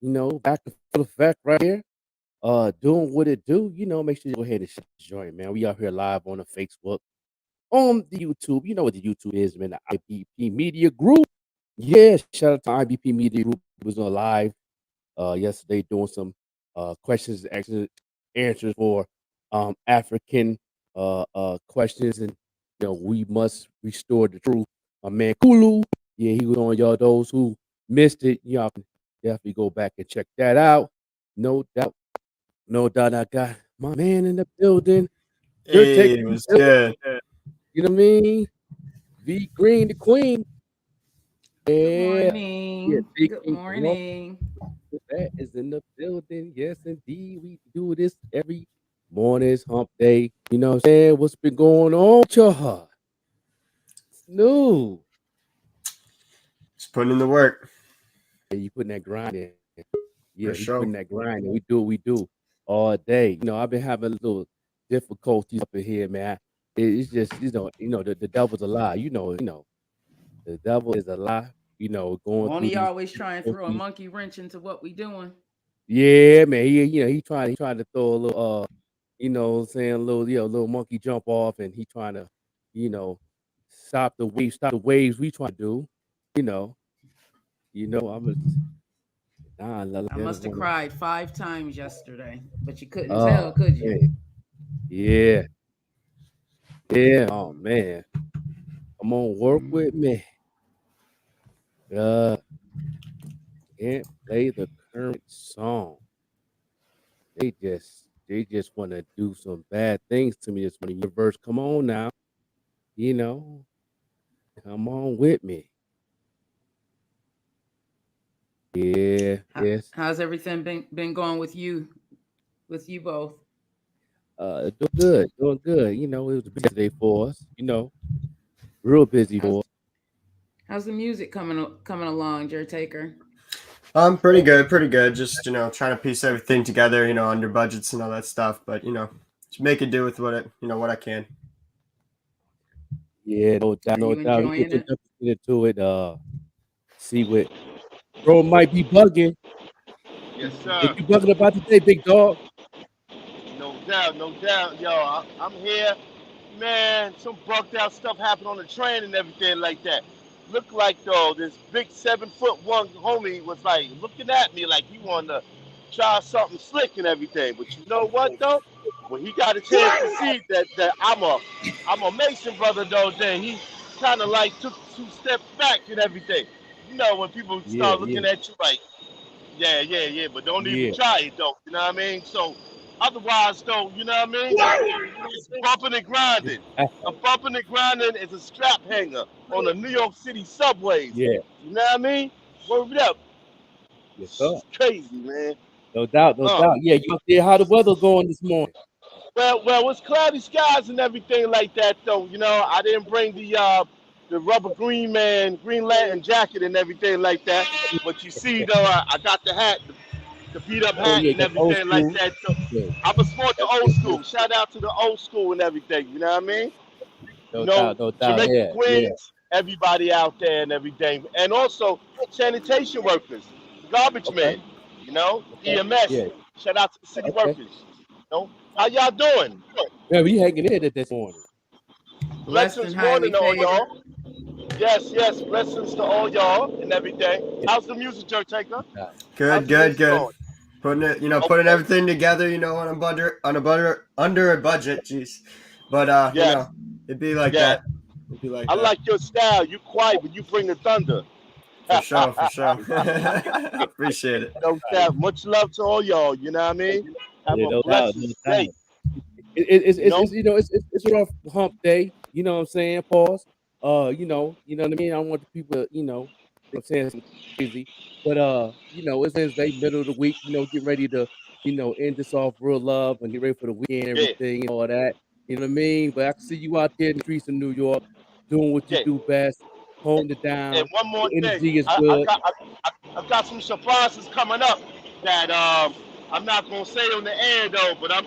back to full effect right here. Doing what it do. Make sure you go ahead and share this joint, man. We out here live on the Facebook, on the YouTube. You know what the YouTube is, man. The IBP Media Group. Yeah, shout out to IBP Media Group. It was on live yesterday doing some questions and answers for African questions, and we must restore the truth. My man Kulu, yeah, he was on. Y'all, those who missed it, y'all can definitely go back and check that out. No doubt, no doubt. I got my man in the building. Your take, Hey, it was good. you know what I mean? V Green, the Queen. Good Yeah, yeah, morning. Big Good King. morning. That is in the building. Yes, indeed. We do this every morning. It's hump day. You know what I'm saying? What's been going on with your heart? No. Just putting in the work Yeah, you putting that grind in. Yeah, for we putting sure. that grind in. We do what we do all day. I've been having a little difficulties up in here, man. It's just, the devil's a lie. The devil is a lie. Going Won't through he these always try and throw a difficulties. monkey wrench into what we doing? Yeah, man. He tried to throw a little what I'm saying, a little, little monkey jump off, and he trying to, you know, stop the waves we trying to do. You know, I'm a I never must have wanna. cried 5 times yesterday, but you couldn't tell, Oh could you? man, yeah, yeah. Oh man, come on, work with me. Uh, can't play the current song. They just want to do some bad things to me this morning. Universe, come on now. You know, come on with me. Yeah, yes. How's everything been going with you both? Doing good. It was a busy day for us. Real busy How's for us. how's the music coming along, Jer Taker? Pretty good, pretty good. Just trying to piece everything together. Under budgets and all that stuff. But just make it do with what I can. Yeah, no doubt, Are no you doubt. We enjoying get it? into it. See what bro might be bugging. Yes, What sir. you bugging about today, big dog? No doubt, no doubt. Yo, I'm here. Man, some bugged out stuff happened on the train and everything like that. Looked like, though, this big 7 foot one homie was like looking at me like he wanted to try something slick and everything. But you know what, though? When he got a chance to see that I'm a Mason brother, though, then he kind of like took 2 steps back and everything. When people Yeah, start yeah, looking at you like, yeah, yeah, yeah, but don't even yeah. try it though. You know what I mean? So otherwise though, you know what I mean? It's bumping and grinding. A bumping and grinding is a strap hanger on the New York City subways. Yeah, You know what I mean? Word up. yes, sir. It's crazy, man. No doubt, no Uh. doubt. Yeah, you up there? How the weather going this morning? Well, it's cloudy skies and everything like that though. I didn't bring the rubber Green Lantern jacket and everything like that. But you see though, I got the hat, the beat up Oh hat yeah, and got the old everything like school. that. So Yeah, I'm a sport the that's old good. Good. school. Shout out to the old school and everything. You know what I mean? No doubt, no doubt. Jamaica Yeah, yeah. Queens, everybody out there and everything. And also sanitation workers, garbage Okay, men, okay. EMS. Yeah, Shout out to the city okay. workers. How y'all doing? Yeah, we hanging in there this morning. Blessed and Blessings highly morning to all favored. y'all. Yes, yes, blessings to all y'all and everything. Yeah, How's the music, Joe Taker? no doubt. Good, How's the good, music good. going? Putting Okay. everything together. On a budget, under a budget. Jeez, but Yes. it'd be like Yeah. that. It'd be like I that like your style. You quiet, but you bring the thunder. for sure, for sure. Appreciate it. No doubt. Much love to all y'all. You know what I mean? Have Yeah, a no doubt, blessed no doubt. day. It's You know? it's a rough hump day. You know what I'm saying? Pause. You know what I mean. I don't want the people, think I'm saying something crazy, but it's Wednesday, middle of the week. Get ready to, end this off real love and get ready for the weekend, Yeah. everything, and all that. You know what I mean? But I can see you out there in the streets of New York, doing what you Yeah. do best, holding it And down. one more The thing. energy is I good. got I got some surprises coming up that I'm not gonna say on the air though, but I'm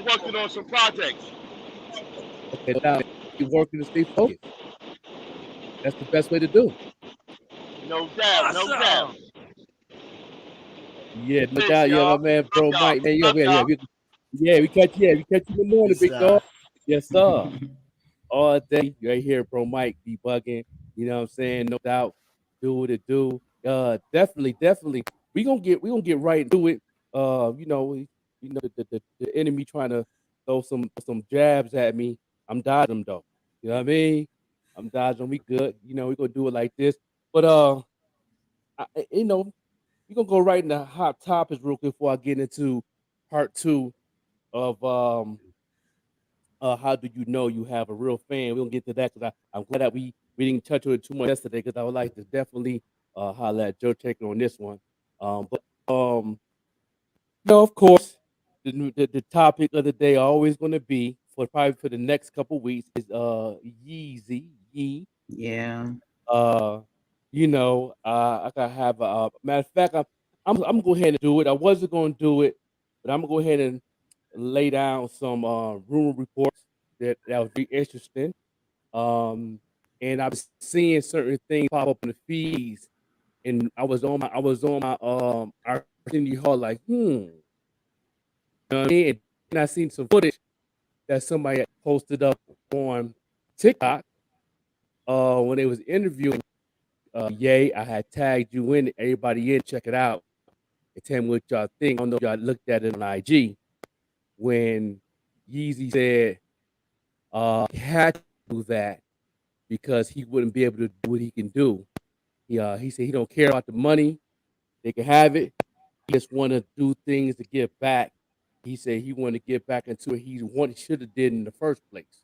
working on some projects. Okay, now keep working to stay focused. That's the best way to do. No doubt, no doubt. Awesome. Yeah, no Peace, doubt. Yeah, my y'all. man, Love bro, y'all. Mike, man. Love y'all. We catch you in the morning, It's big dog. Yes, sir. All day, you right here, bro, Mike, debugging. You know what I'm saying? No doubt. Do what it do. Definitely. We gonna get right into it. The enemy trying to throw some jabs at me. I'm dodging them though. You know what I mean? I'm dodging them. We good. We gonna do it like this. But we're gonna go right into hot topics real quick before I get into part two of how do you know you have a real fan. We're gonna get to that because I'm glad that we didn't touch on it too much yesterday because I would like to definitely holler at Joe Taker on this one. But of course, the topic of the day always gonna be for the next couple weeks is Yeezy Yee. Yeah. I gotta have a matter of fact. I'm gonna go ahead and do it. I wasn't gonna do it, but I'm gonna go ahead and lay down some rumor reports that would be interesting. Um, and I've seeing certain things pop up in the feeds, and I was on my Arsenio Hall like, You know what I mean? And I seen some footage that somebody had posted up on TikTok when they was interviewing Ye. I had tagged you in, everybody in, check it out, and tell me what y'all think. I don't know if y'all looked at it on IG when Yeezy said he had to do that because he wouldn't be able to do what he can do. He said he don't care about the money; they can have it. He just want to do things to give back. He said he wanted to get back into it. He should have did in the first place,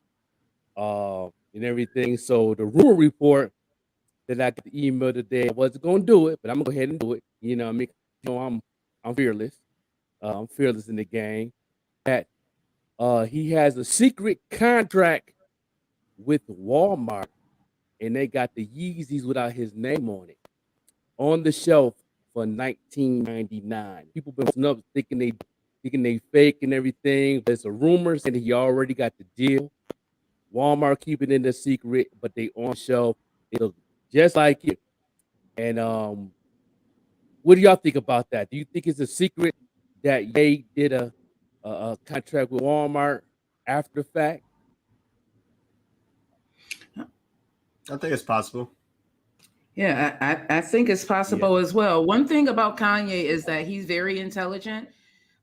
and everything. So the rumor report that I got the email today, I wasn't gonna do it, but I'm gonna go ahead and do it. You know, what I mean, I'm fearless. I'm fearless in the game. That he has a secret contract with Walmart, and they got the Yeezys without his name on it on the shelf for 1999. People been posting up thinking they fake and everything. There's a rumor saying that he already got the deal. Walmart keeping it a secret, but they on shelf. They look just like it. And what do y'all think about that? Do you think it's a secret that Ye did a contract with Walmart after the fact? I think it's possible. Yeah, I think it's Yeah, possible as well. One thing about Kanye is that he's very intelligent.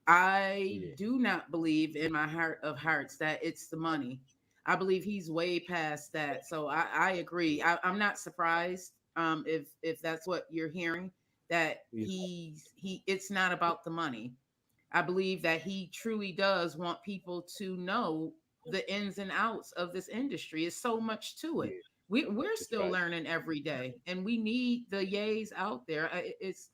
I yeah, do not believe in my heart of hearts that it's the money. I believe he's way past that. So I agree. I'm not surprised if that's what you're hearing, that yeah, it's not about the money. I believe that he truly does want people to know the ins and outs of this industry. It's so much to it. yeah. We're That's still right. learning every day, and we need the yays out there. It's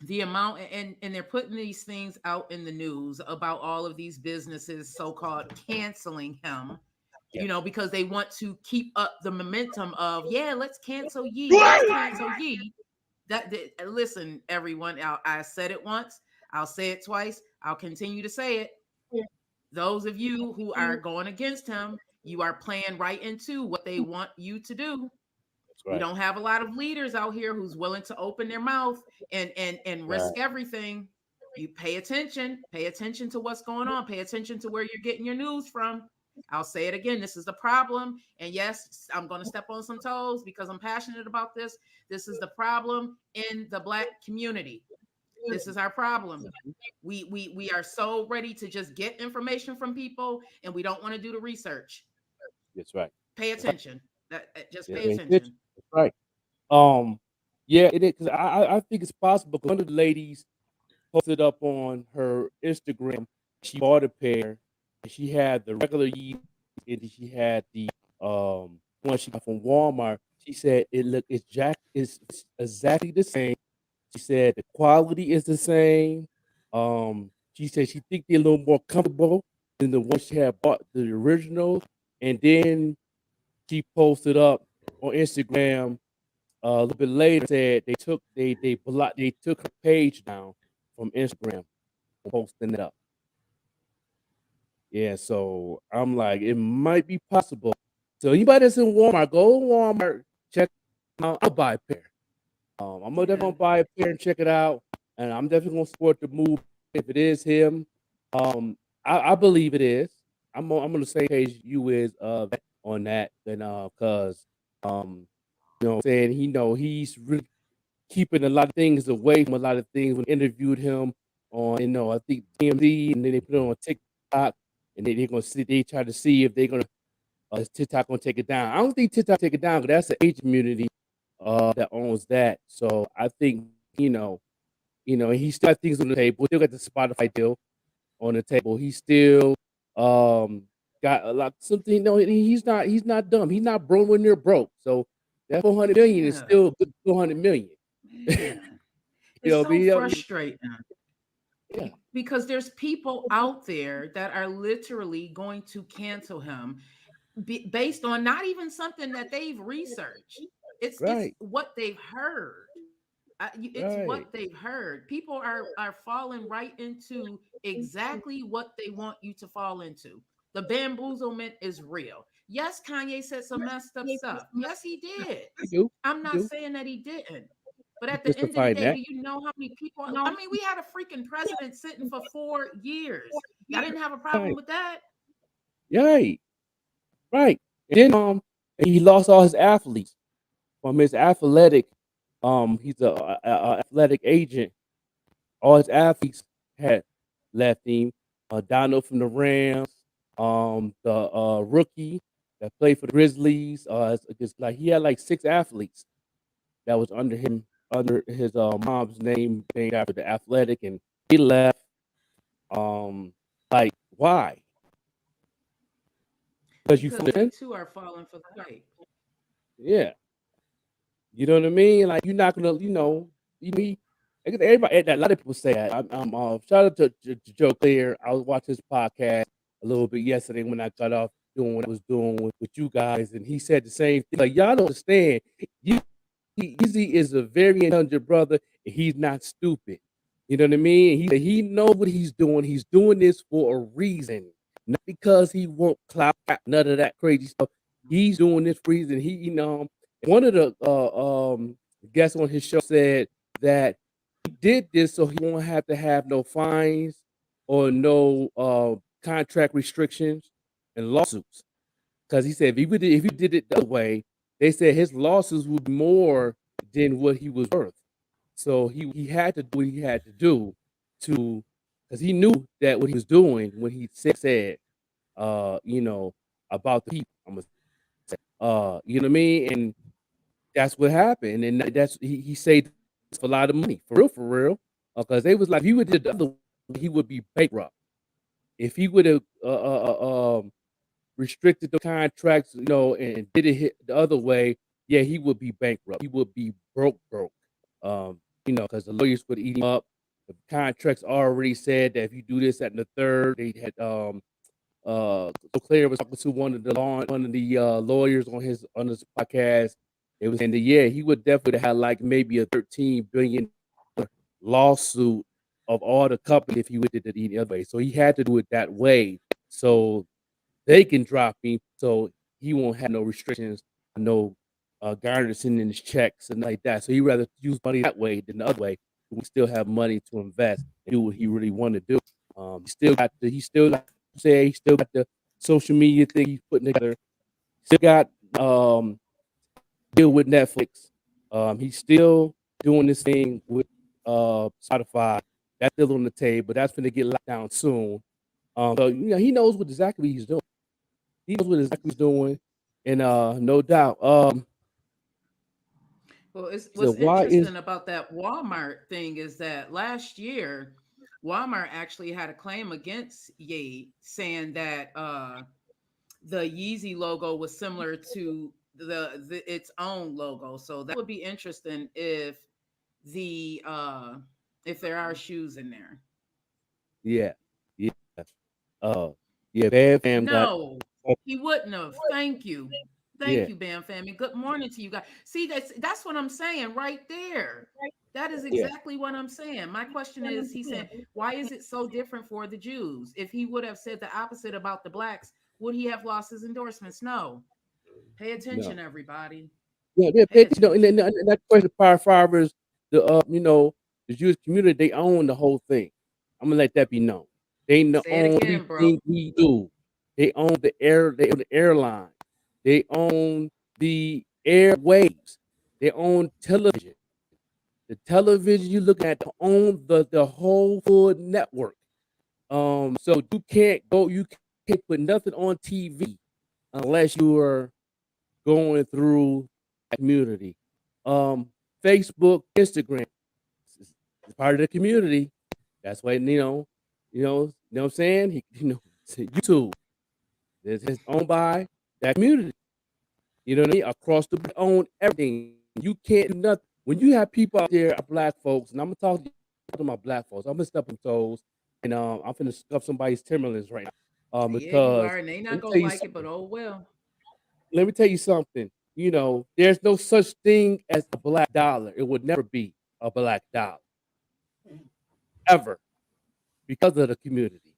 the amount, and they're putting these things out in the news about all of these businesses so-called canceling him, Yeah, because they want to keep up the momentum of, yeah, let's cancel ye. Listen, everyone, I said it once, I'll say it twice, I'll continue to say it. Those of you who are going against him, you are playing right into what they want you to do. that's We right. don't have a lot of leaders out here who's willing to open their mouth and Right. risk everything. You pay attention to what's going on, pay attention to where you're getting your news from. I'll say it again, this is the problem. And yes, I'm going to step on some toes because I'm passionate about this. This is the problem in the Black community. This is our problem. We are so ready to just get information from people, and we don't want to do the research. That's right. Pay That's right. attention. Just Yeah, pay paying attention. attention. That's right. Um, yeah, it is because I think it's possible. 'Cause one of the ladies posted up on her Instagram. She bought a pair, and she had the regular Yeezys, and then she had the one she got from Walmart. She said it's exactly the same. She said the quality is the same. She said she think they're a little more comfortable than the one she had bought the original, and then she posted up on Instagram a little bit later said they took her page down from Instagram for posting it up. Yeah, so I'm like, it might be possible. So anybody that's in Walmart, go to Walmart, check it out. I'll buy a pair. I'm gonna Yeah. definitely buy a pair and check it out. and I'm definitely gonna support the move if it is him. I believe it is. I'm on the same page you is on that, and cause you know what I'm saying, he's really keeping a lot of things away from a lot of things. When interviewed him on, I think TMZ, and then they put it on TikTok, and they're gonna see, they try to see if they're gonna is TikTok gonna take it down. I don't think TikTok take it down because that's the age community that owns that. So I think he still got things on the table. Still got the Spotify deal on the table. He still got a lot something. He's not dumb. He's not broke when they're broke. So that 400 million is Yeah, still good 400 million. man. It's But so yeah, frustrating yeah, because there's people out there that are literally going to cancel him based on not even something that they've researched. It's right, what they've heard. It's right. what they've heard. People are falling right into exactly what they want you to fall into. The bamboozlement is real. Yes, Kanye said some messed up stuff. Yes, he did. You do, I'm you not do. saying that he didn't. But You at the end of the justifying day, that. do you know how many people? I mean, we had a freaking president sitting for 4 years. Y'all didn't have a problem Right, with that? right, right. And then he lost all his athletes from his athletic. He's a athletic agent. All his athletes had left him. Donald from the Rams, the rookie that played for the Grizzlies. It's like he had like 6 athletes that was under him, under his mom's name, named after the athletic, and he left. Like why? Because you Because they feel too are falling for the hype. yeah. You know what I mean? Like you're not gonna, me. Everybody, a lot of people say that. I'm shout out to Joe Clear. I was watching his podcast a little bit yesterday when I got off doing what I was doing with you guys, and he said the same thing. Like y'all don't understand. You Easy is a very intelligent brother, and he's not stupid. You know what I mean? He knows what he's doing. He's doing this for a reason, not because he won't clout, none of that crazy stuff. He's doing this for a reason. One of the guests on his show said that he did this so he won't have to have no fines or no contract restrictions and lawsuits. Because he said if he did it the other way, they said his losses would be more than what he was worth. So he had to do what he had to do to, because he knew that what he was doing when he said about the people. I'm gonna say, you know what I mean, and that's what happened, and that's he saved for a lot of money, for real, because they was like, if he would did the other way, he would be bankrupt. If he would have restricted the contracts, and did it hit the other way, yeah, he would be bankrupt. He would be broke. Because the lawyers would eat him up. The contracts already said that if you do this, that, and the third, they had so Claire was talking to one of the lawyers on his podcast. It was saying that yeah, he would definitely have like maybe a 13 billion lawsuit of all the companies if he would did it the other way. So he had to do it that way. So they can drop him, so he won't have no restrictions, no garnishing in his checks and like that. So he rather use money that way than the other way. We still have money to invest and do what he really want to do. He still got the social media thing he's putting together. Still got deal with Netflix. He's still doing this thing with Spotify. That's still on the table. That's going to get locked down soon. So he knows what exactly he's doing. He knows what exactly he's doing, and no doubt. Well, it's So what's why is interesting about that Walmart thing is that last year, Walmart actually had a claim against Ye, saying that the Yeezy logo was similar to the its own logo. So that would be interesting the if there are shoes in there. yeah, yeah, uh, yeah? Bad fam got No, he wouldn't have. Thank you. Thank yeah, you, Bam Family. Good morning to you guys. See, that's what I'm saying right there. That is yeah. exactly what I'm saying. My question is, he said, why is it so different for the Jews? If he would have said the opposite about the blacks, would he have lost his endorsements? No. Pay No, attention, everybody. yeah. Pay And attention. that question, power fibers, the The Jewish community, they own the whole thing. I'm gonna let that be known. They Say it own again, bro. everything we do. They own they own the airline. They own the airwaves. They own television. The television you look at, they own the whole full network. So you can't put nothing on TV unless you are going through that community. Facebook, Instagram, it's part of the community. That's why you know what I'm saying. YouTube is owned by that community. You know what I mean? Across the board, own everything. You can't do nothing. When you have people out there, black folks, and I'm gonna talk to my black folks. I'm gonna step on toes, and I'm gonna scuff somebody's Timberlands right now. Yeah, you Because are, and they let not me gonna tell you like it, but something. oh well. Let me tell you something. There's no such thing as a black dollar. It would never be a black dollar ever because of the community.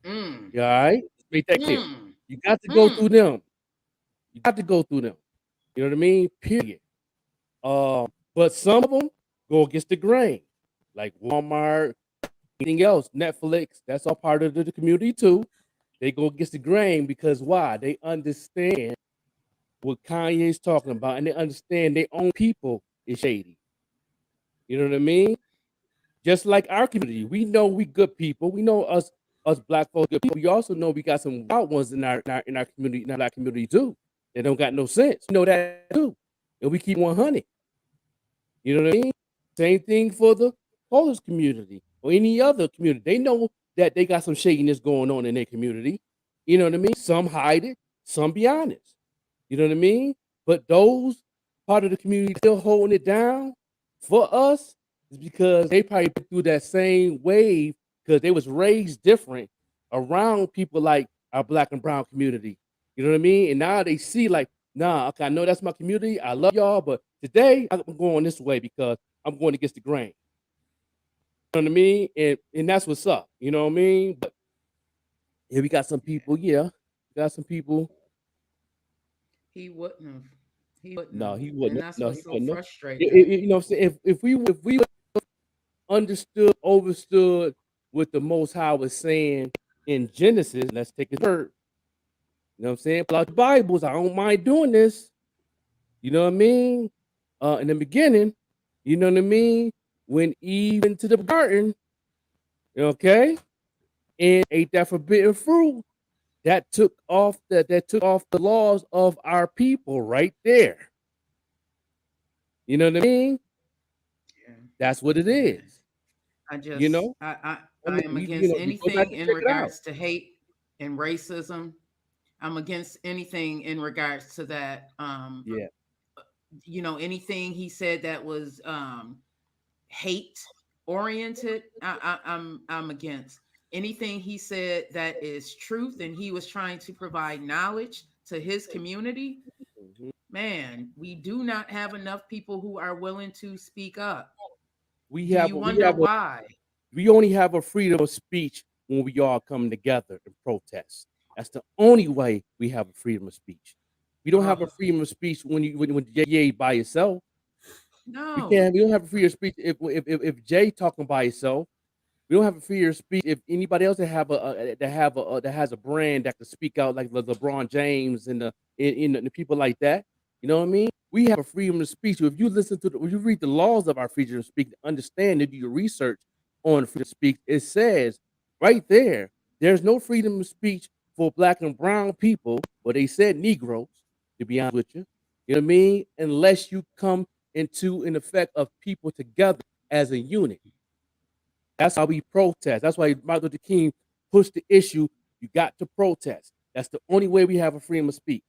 Mm, You all right? Let's make that clear. mm, You got to go through mm. them. You got to go through them. You know what I mean? Period. But some of them go against the grain, like Walmart, anything else, Netflix. That's all part of the community too. They go against the grain because why? They understand what Kanye's talking about, and they understand their own people is shady. You know what I mean? Just like our community, we know we good people. We know us black folks good people. We also know we got some wild ones in our community, in our black community too. They don't got no sense. We know that too, and we keep 100. You know what I mean? Same thing for the Polish community or any other community. They know that they got some shadiness going on in their community. You know what I mean? Some hide it, some be honest. You know what I mean? But those part of the community still holding it down for us is because they probably been through that same wave because they was raised different around people like our black and brown community. You know what I mean? And now they see like, nah, okay, I know that's my community. I love y'all, but today I'm going this way because I'm going against the grain. You know what I mean? And that's what's up. You know what I mean? But yeah, we got some people. Yeah, we got some people. He wouldn't have. He wouldn't No, have, he and wouldn't. that's No, what's he so wouldn't. frustrating. You know what I'm saying? If we understood, overstood what the Most High was saying in Genesis, let's take his word. You know what I'm saying? Pull out the Bibles. I don't mind doing this. You know what I mean? In the beginning, you know what I mean? When Eve into the garden, okay, and ate that forbidden fruit, that took off the laws of our people right there. You know what I mean? Yeah, That's what it yeah. is. I You just, know, I am against you go back anything and in check it out. regards to hate and racism. I'm against anything in regards to that. Yeah, Anything he said that was hate oriented. I'm against anything he said that is truth, and he was trying to provide knowledge to his community. mhm. Man, we do not have enough people who are willing to speak up. we Do have you a, we wonder have a why? we only have a freedom of speech when we all come together and protest. That's the only way we have a freedom of speech. We don't have a Oh, freedom of speech when Jay by yourself. We no. can't. We don't have a freedom of speech if Jay talking by himself. We don't have a freedom of speech if anybody else that has a brand that can speak out like LeBron James and the people like that. You know what I mean? We have a freedom of speech. If you if you read the laws of our freedom of speech, understand and do your research on freedom of speech, it says right there, there's no freedom of speech for black and brown people, but they said Negroes, to be honest with you. You know what I mean? Unless you come into an effect of people together as a unit. That's how we protest. That's why Martin Luther King pushed the issue. You got to protest. That's the only way we have a freedom of speech.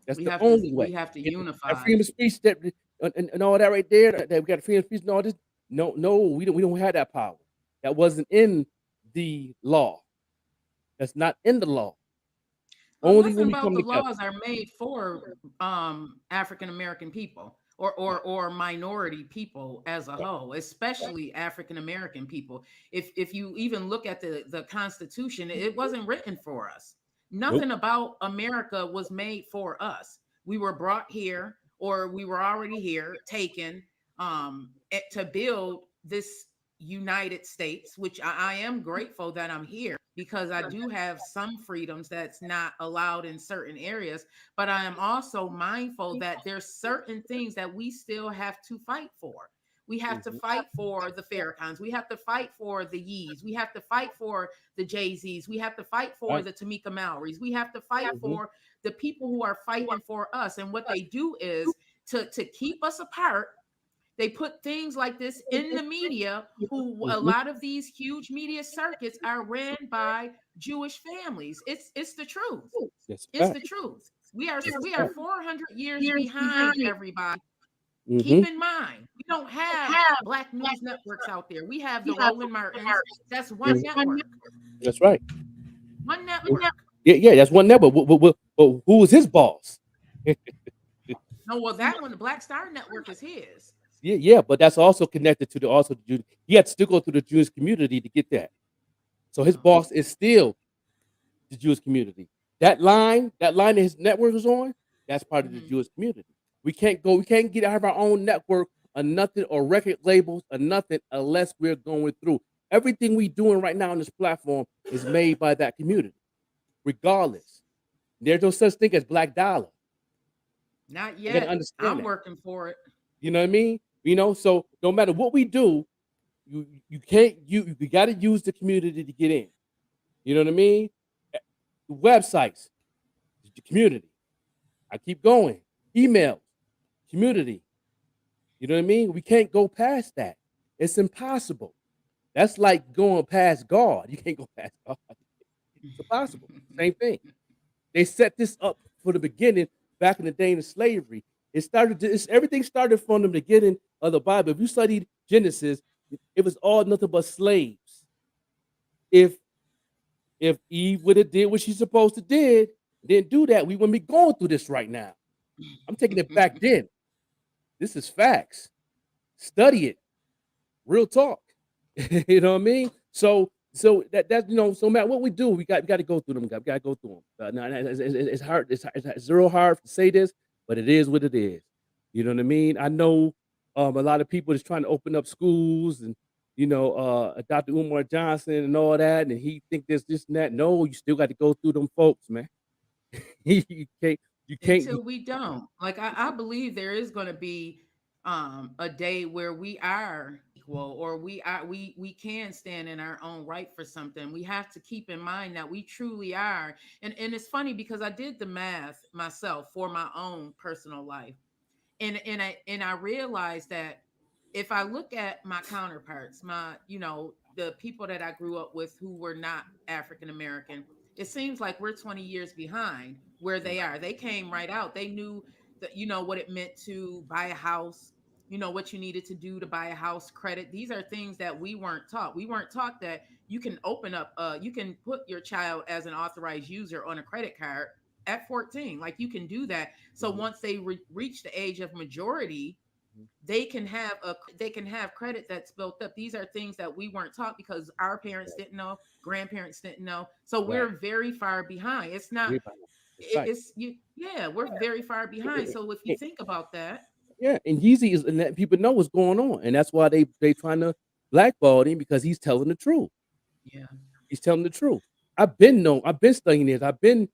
That's the only We way. have to Get that unify. freedom of speech and all that right there. That we got freedom of speech and all this. No, we don't have that power. That wasn't in the law. That's not in the law. Well, Only nothing when we about come the together. laws are made for African American people or minority people as a whole, especially African American people. If you even look at the Constitution, it wasn't written for us. Nope. Nothing about America was made for us. We were brought here, or we were already here, taken. to build this United States, which I am grateful that I'm here because I do have some freedoms that's not allowed in certain areas. But I am also mindful that there's certain things that we still have to fight for. We have to fight for the Farrakhan's. We have to fight for the Yees. We have to fight for the Jay-Z's. We have to fight for the Tamika Mallory's. We have to fight for the people who are fighting for us. And what they do is to keep us apart. They put things like this in the media, who a lot of these huge media circuits are ran by Jewish families. It's the truth. It's the truth. We are 400 years behind everybody. Keep in mind, we don't have black news networks out there. We have the Roland Martins. That's one network. That's right. One network. Yeah, that's one network. But who was his boss? No, well, that one, the Black Star Network, is his. Yeah, but that's also connected to the Jew. He had to still go through the Jewish community to get that. So his boss is still the Jewish community. That line that his network is on, that's part of the Jewish community. We can't get out of our own network or nothing, or record labels or nothing, unless we're going through. Everything we doing right now on this platform is made by that community, regardless. There's no such thing as black dollar. Not yet. I'm working for it. You know what I mean? So no matter what we do, you got to use the community to get in. You know what I mean? Websites, the community. I keep going. Emails, community. You know what I mean? We can't go past that. It's impossible. That's like going past God. You can't go past God. It's impossible. Same thing. They set this up for the beginning back in the day of slavery. Everything started from the beginning of the Bible. If you studied Genesis, it was all nothing but slaves. If Eve would have did what she's supposed to didn't do that, we wouldn't be going through this right now. I'm taking it back then. This is facts. Study it. Real talk. You know what I mean? So that so Matt, what we do, we got to go through them. Got to go through them. Now, it's hard. It's real hard to say this, but it is what it is. You know what I mean? I know a lot of people is trying to open up schools, and Dr. Umar Johnson and all that, and he think this and that. No, you still got to go through them folks, man. you can't until we don't. Like I believe there is going to be a day where we are equal, or we can stand in our own right for something. We have to keep in mind that we truly are. And it's funny because I did the math myself for my own personal life. And I realized that if I look at my counterparts, the people that I grew up with who were not African American, it seems like we're 20 years behind where they are. They came right out. They knew that, what it meant to buy a house, what you needed to do to buy a house, credit. These are things that we weren't taught. We weren't taught that you can you can put your child as an authorized user on a credit card at 14. Like, you can do that. So once they reach the age of majority, they can have credit that's built up. These are things that we weren't taught because our parents didn't know, grandparents didn't know. So we're very far behind. It's not. We're very far behind. So if you think about that, and Yeezy is, and that people know what's going on, and that's why they trying to blackball him, because he's telling the truth. Yeah, he's telling the truth. I've been studying this. I've been,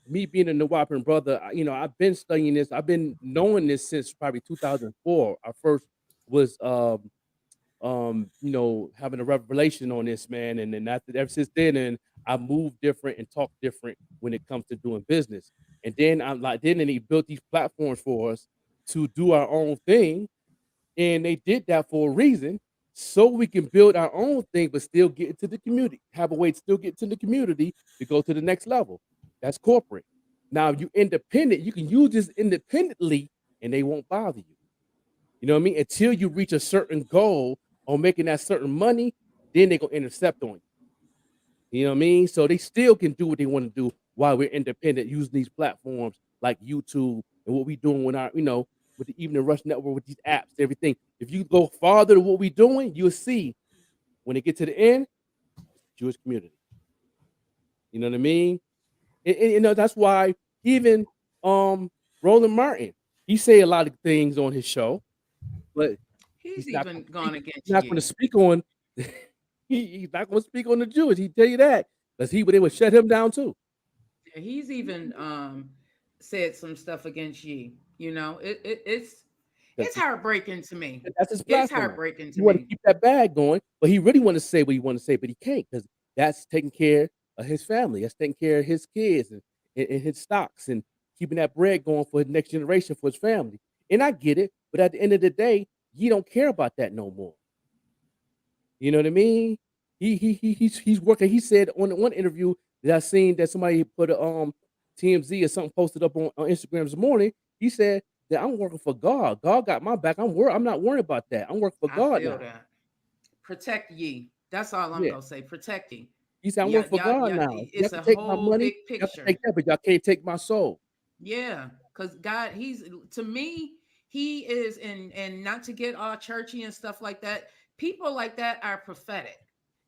me being a NOIR brother, I've been studying this. I've been knowing this since probably 2004. I first was, having a revelation on this, man. And then ever since then, and I moved different and talk different when it comes to doing business. And then he built these platforms for us to do our own thing. And they did that for a reason, so we can build our own thing, but still get into the community, have a way to still get to the community to go to the next level. That's corporate. Now, if you're independent, you can use this independently and they won't bother you. You know what I mean? Until you reach a certain goal on making that certain money, then they're going to intercept on you. You know what I mean? So they still can do what they want to do while we're independent, using these platforms like YouTube and what we're doing with our, with even the Rush Network, with these apps, everything. If you go farther to what we're doing, you'll see when it get to the end, Jewish community. You know what I mean? And that's why even Roland Martin, he say a lot of things on his show, but He's not even going to gone speak. He's against not going to ye. speak on. He's not going to speak on the Jewish. He tell you that because they would shut him down too. He's even said some stuff against ye. It's 'Cause heartbreaking to me. that's his It's platform. heartbreaking He to want to me. keep that bag going, but he really want to say what he want to say, but he can't because that's taking care of his family. That's taking care of his kids and his stocks and keeping that bread going for his next generation for his family. And I get it, but at the end of the day, you don't care about that no more. You know what I mean? He's working. He said on one interview that I seen that somebody put a TMZ or something posted up on Instagram this morning. He said that I'm working for God. God got my back. I'm not worried about that. I'm working for I God feel now. that. Protect ye. That's all I'm Yeah. gonna say. Protect ye. He said I'm Yeah, working for yeah, God yeah. now. Y'all It's can a take my whole money. big Y'all can picture. take that, but y'all can't take my soul. Yeah, because God, he's to me, he is, and not to get all churchy and stuff like that. People like that are prophetic.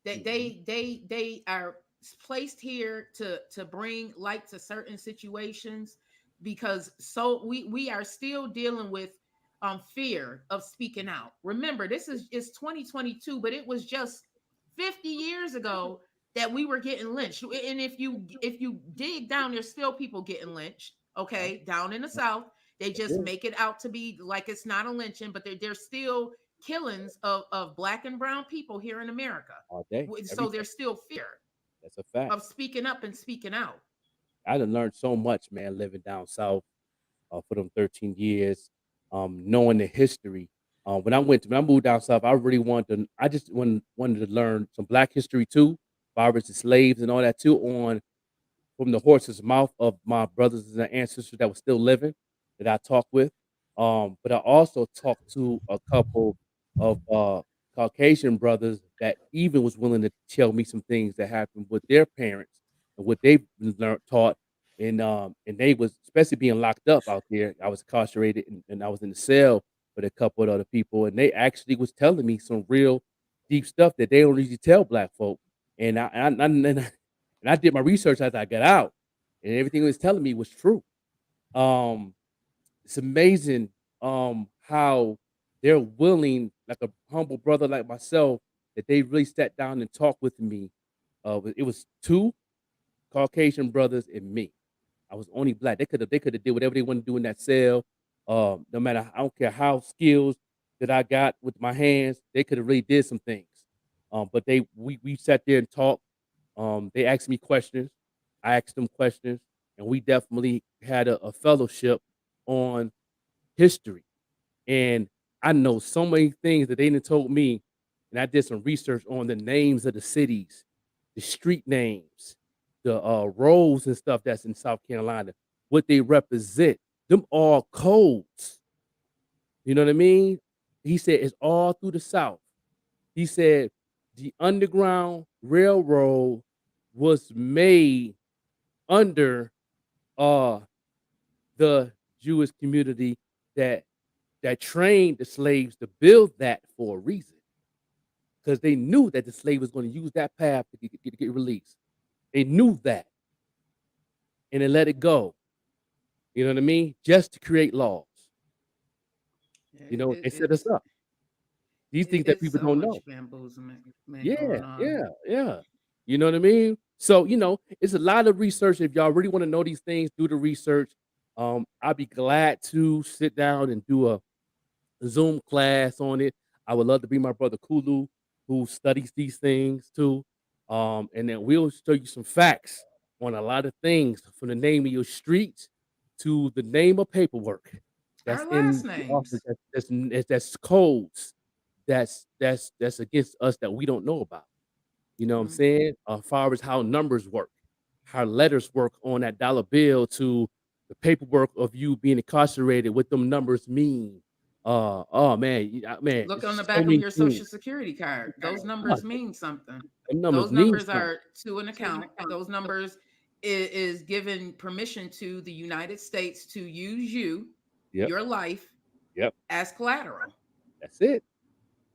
That Mhm. they are placed here to bring light to certain situations, because so we are still dealing with fear of speaking out. Remember, this is 2022, but it was just 50 years ago that we were getting lynched. And if you dig down, there's still people getting lynched. Yep. Okay, down in the South, they That's just it. make it out to be like it's not a lynching, but there's still killings of black and brown people here in America. All day, every So day. there's still fear That's a fact. of speaking up and speaking out. I done learned so much, man, living down south. For them 13 years, knowing the history. When I moved down south, I really I just wanted to learn some Black history too, violence and slaves and all that too, on from the horse's mouth of my brothers and ancestors that were still living that I talked with. But I also talked to a couple of Caucasian brothers that even was willing to tell me some things that happened with their parents and what they've learned taught. And they was especially being locked up out there. I was incarcerated and I was in the cell with a couple of other people, and they actually was telling me some real deep stuff that they don't usually tell black folk. And I did my research as I got out, and everything it was telling me was true. Um, it's amazing how they're willing, like a humble brother like myself, that they really sat down and talked with me. It was two Caucasian brothers and me. I was only black. They could have did whatever they wanted to do in that cell. No matter I don't care how skills that I got with my hands, they could have really did some things. But we sat there and talked. They asked me questions. I asked them questions, and we definitely had a fellowship on history. And I know so many things that they didn't told me, and I did some research on the names of the cities, the street names, the roads and stuff that's in South Carolina, what they represent. Them all codes. You know what I mean? He said it's all through the South. He said the Underground Railroad was made under uh the Jewish community that trained the slaves to build that for a reason, because they knew that the slave was going to use that path to get released. They knew that, and they let it go. You know what I mean? Just to create laws. They set us up. These things that It's people so don't know. much bamboozlement Yeah, going on. yeah, yeah. You know what I mean? So, it's a lot of research. If y'all really want to know these things, do the research. I'd be glad to sit down and do a Zoom class on it. I would love to be my brother Kulu, who studies these things too. And then we'll show you some facts on a lot of things, from the name of your streets to the name of paperwork that's Our last in the office. names. That's codes. That's against us that we don't know about. You know what I'm Mhm. saying? As far as how numbers work, how letters work on that dollar bill, to the paperwork of you being incarcerated, what them numbers mean. Oh man, man, Look on the it's so back of many your things. social security card. Those Oh, numbers mean something. them numbers Those mean numbers something. are to an account. Those numbers is given permission to the United States to use Yep, your life, yep. as collateral. That's it.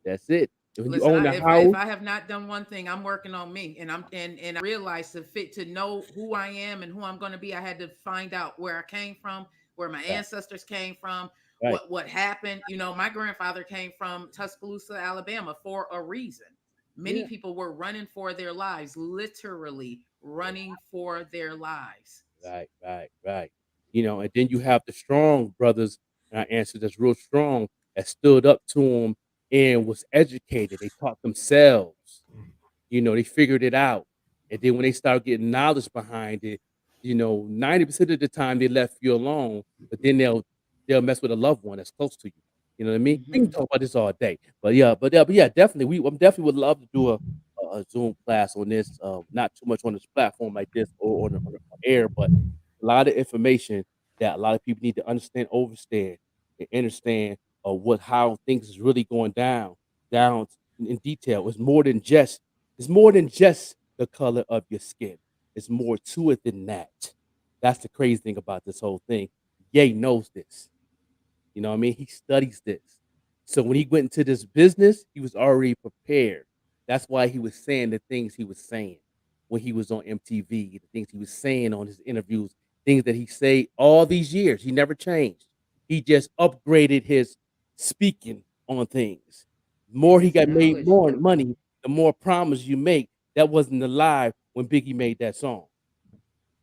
That's it. And when you Listen, own the if house, I have not done one thing, I'm working on me, and I realized to know who I am and who I'm going to be, I had to find out where I came from, where my that, ancestors came from, Right. what happened. You know, my grandfather came from Tuscaloosa, Alabama for a reason. Many Yeah. people were running for their lives, literally running for their lives. Right. Right. Right. And then you have the strong brothers and our ancestors that's real strong that stood up to them and was educated. They taught themselves. They figured it out. And then when they start getting knowledge behind it, 90% of the time they left you alone, but then they'll mess with a loved one that's close to you. You know what I mean? We can Hmm. talk about this all day. But yeah, definitely. I'm definitely would love to do a Zoom class on this, not too much on this platform like this or on air, but a lot of information that a lot of people need to understand and understand how things is really going down in detail. It's more than just the color of your skin. It's more to it than that. That's the crazy thing about this whole thing. Ye knows this. You know what I mean? He studies this. So when he went into this business, he was already prepared. That's why he was saying the things he was saying when he was on MTV, the things he was saying on his interviews, things that he say all these years. He never changed. He just upgraded his speaking on things. The more he His got made knowledge. more money, the more promise you make. That wasn't alive when Biggie made that song.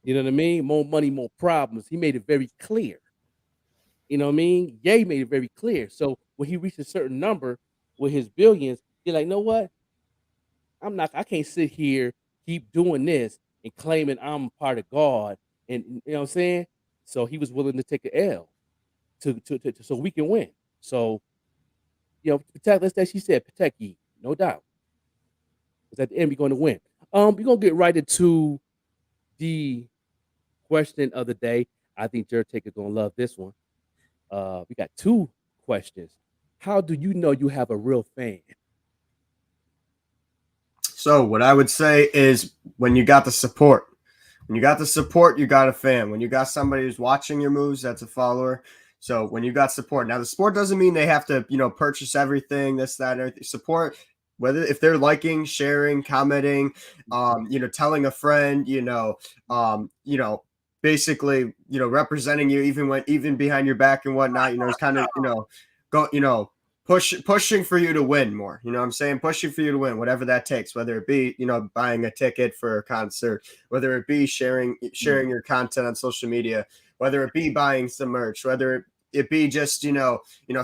You know what I mean? More money, more problems. He made it very clear. You know what I mean? Ye made it very clear. So when he reached a certain number with his billions, you're like, know what? I can't sit here, keep doing this and claiming I'm a part of God. And you know what I'm saying? So he was willing to take an L so we can win. So, protect, let's say she said, protect ye, no doubt. Because at the end, we're going to win. We're going to get right into the question of the day. I think Jared Taker's going to love this one. We got two questions. How do you know you have a real fan? So what I would say is when you got the support. When you got the support, you got a fan. When you got somebody who's watching your moves, that's a follower. So when you got support, now the support doesn't mean they have to, purchase everything, this, that, and everything. Support, whether if they're liking, sharing, commenting, telling a friend, basically, representing you even behind your back and whatnot. It's kind of, go, pushing for you to win more. You know what I'm saying? Pushing for you to win, whatever that takes, whether it be, buying a ticket for a concert, whether it be sharing your content on social media, whether it be buying some merch, whether it be just,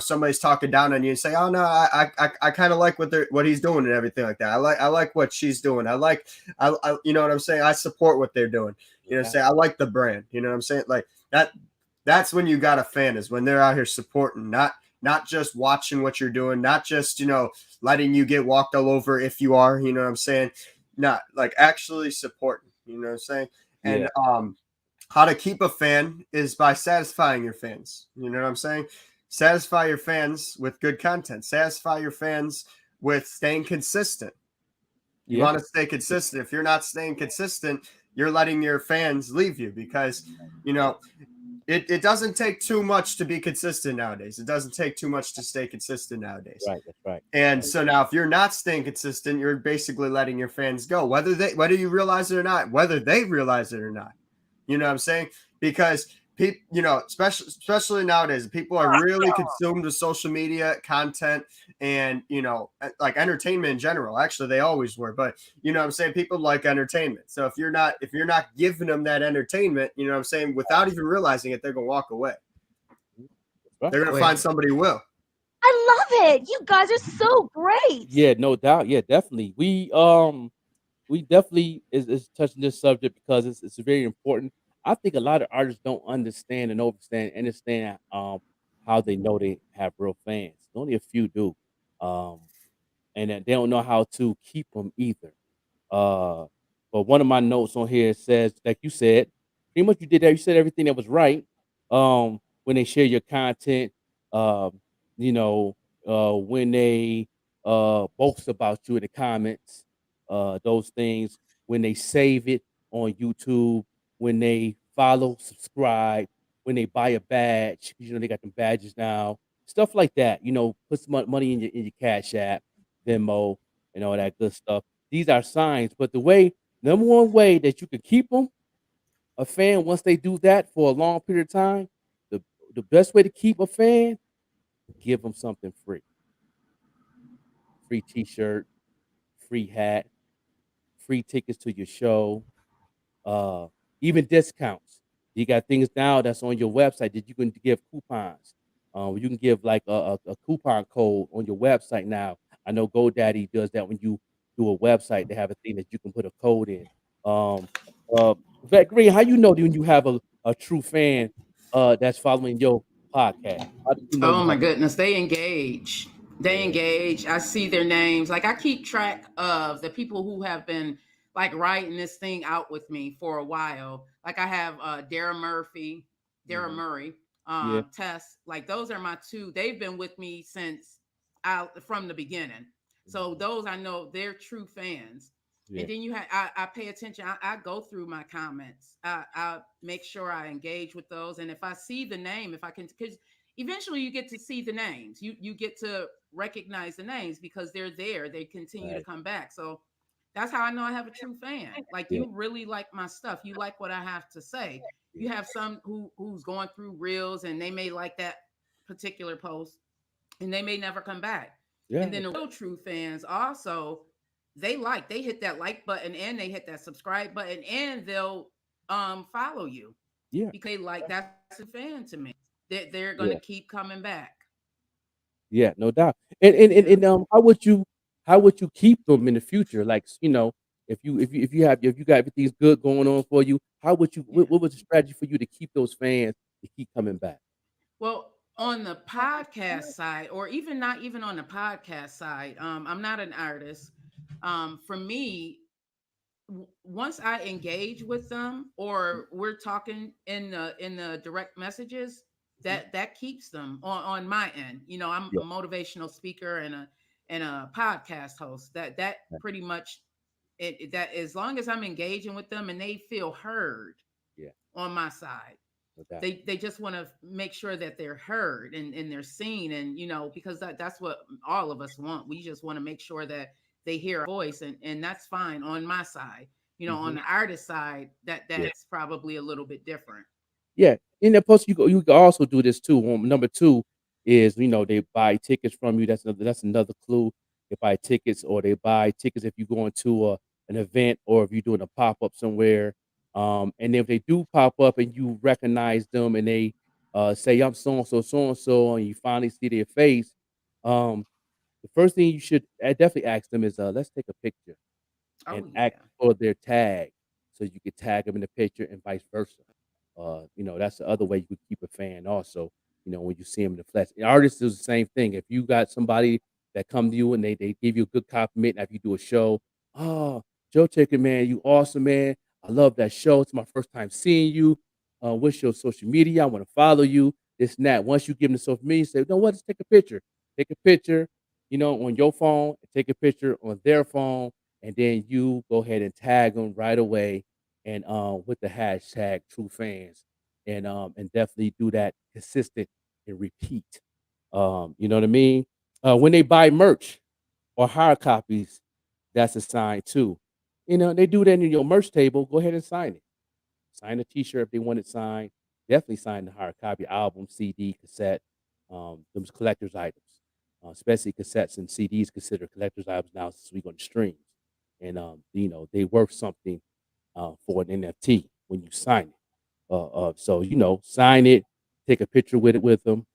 somebody's talking down on you and say, oh no, I kind of like what he's doing and everything like that. I like what she's doing. I you know what I'm saying? I support what they're doing. Say, I like the brand, you know what I'm saying? Like that's when you got a fan, is when they're out here supporting, not just watching what you're doing, not just, letting you get walked all over if you are, you know what I'm saying? Not like actually supporting, you know what I'm saying? And how to keep a fan is by satisfying your fans. You know what I'm saying? Satisfy your fans with good content. Satisfy your fans with staying consistent. You want to stay consistent. If you're not staying consistent, you're letting your fans leave you because, it doesn't take too much to be consistent nowadays. It doesn't take too much to stay consistent nowadays. Right, that's right. And so now if you're not staying consistent, you're basically letting your fans go, whether you realize it or not, whether they realize it or not. You know what I'm saying? Because people, especially nowadays, people are really consumed with social media content and, like entertainment in general. Actually, they always were, but you know what I'm saying? People like entertainment. So if you're not giving them that entertainment, you know what I'm saying, without even realizing it, they're going to walk away. They're going to find somebody who will. I love it. You guys are so great. Yeah, no doubt. Yeah, definitely. We definitely is touching this subject because it's very important. I think a lot of artists don't understand how they know they have real fans. Only a few do. And that they don't know how to keep them either. Uh, but one of my notes on here says, like you said, pretty much you did that. You said everything that was right. When they share your content, um, when they boast about you in the comments, those things, when they save it on YouTube, when they follow, subscribe, when they buy a badge, they got them badges now, stuff like that. Put some money in your Cash App, Venmo, and all that good stuff. These are signs, but number one way that you can keep them, a fan, once they do that for a long period of time, the best way to keep a fan give them something free. Free T-shirt, free hat, free tickets to your show, uh, even discounts. You got things now that's on your website that you can give coupons. You can give like a coupon code on your website now. I know GoDaddy does that when you do a website. They have a thing that you can put a code in. Um, Vet Green, how you know when you have a true fan that's following your podcast? How do you know you Oh my have a goodness, they engage. They yeah, engage. I see their names. Like I keep track of the people who have been like writing this thing out with me for a while. Like I have Dara mhm, Murray, yeah, Tess. Like those are my two. They've been with me since out from the beginning. So mhm, those I know they're true fans. yeah, And then I pay attention. I go through my comments. I make sure I engage with those. And if I see the name, if I can, because eventually you get to see the names. You get to recognize the names because they're there. They continue to right, come back. So that's how I know I have a true fan. Like yeah, you really like my stuff. You like what I have to say. yeah, You have some who's going through reels and they may like that particular post and they may never come back. And yeah, then the real true fans also they hit that like button and they hit that subscribe button and they'll follow you yeah, because they like that's a fan to me. They're gonna yeah. keep coming back. Yeah, no doubt. And Yeah. how would you keep them in the future? Like, if you got everything's good going on for you, how would you Yeah. what was the strategy for you to keep those fans to keep coming back? Well, on the podcast side, or even not even on the podcast side, I'm not an artist. For me, once I engage with them or we're talking in the direct messages, Mhm. that keeps them on my end. You know, I'm Yeah, a motivational speaker and a podcast host. That right, pretty much that as long as I'm engaging with them and they feel heard yeah, on my side, no doubt. they just want to make sure that they're heard and they're seen and you know because that's what all of us want. We just want to make sure that they hear our voice and that's fine on my side. You know, on Mhm. the artist side Yeah. that's probably a little bit different. Yeah, and then plus you can also do this too. Number 2 is, they buy tickets from you. That's another clue. They buy tickets or they buy tickets if you're going to an event or if you're doing a pop-up somewhere. And if they do pop up and you recognize them and they say, I'm so and so, and you finally see their face, um, the first thing you should definitely ask them is, let's take a picture Oh and ask yeah. for their tag so you could tag them in the picture and vice versa. That's the other way you could keep a fan also, when you see them in the flesh. And artists is the same thing. If you got somebody that come to you and they give you a good compliment after you do a show, oh, Joe Taker, man, you awesome, man. I love that show. It's my first time seeing you. What's your social media? I want to follow you. This and that. Once you give them the social media, say, you know what, just take a picture. Take a picture, on your phone, take a picture on their phone, and then you go ahead and tag them right away and with the hashtag true fans and definitely do that consistent and repeat. You know what I mean? When they buy merch or hard copies, that's a sign too. They do that in your merch table. Go ahead and sign it. Sign a T-shirt if they want it signed. Definitely sign the hard copy album, CD, cassette. Those collector's items, especially cassettes and CDs considered collector's items now since we go to streams, and they worth something for an NFT when you sign it. So sign it, take a picture with it with them,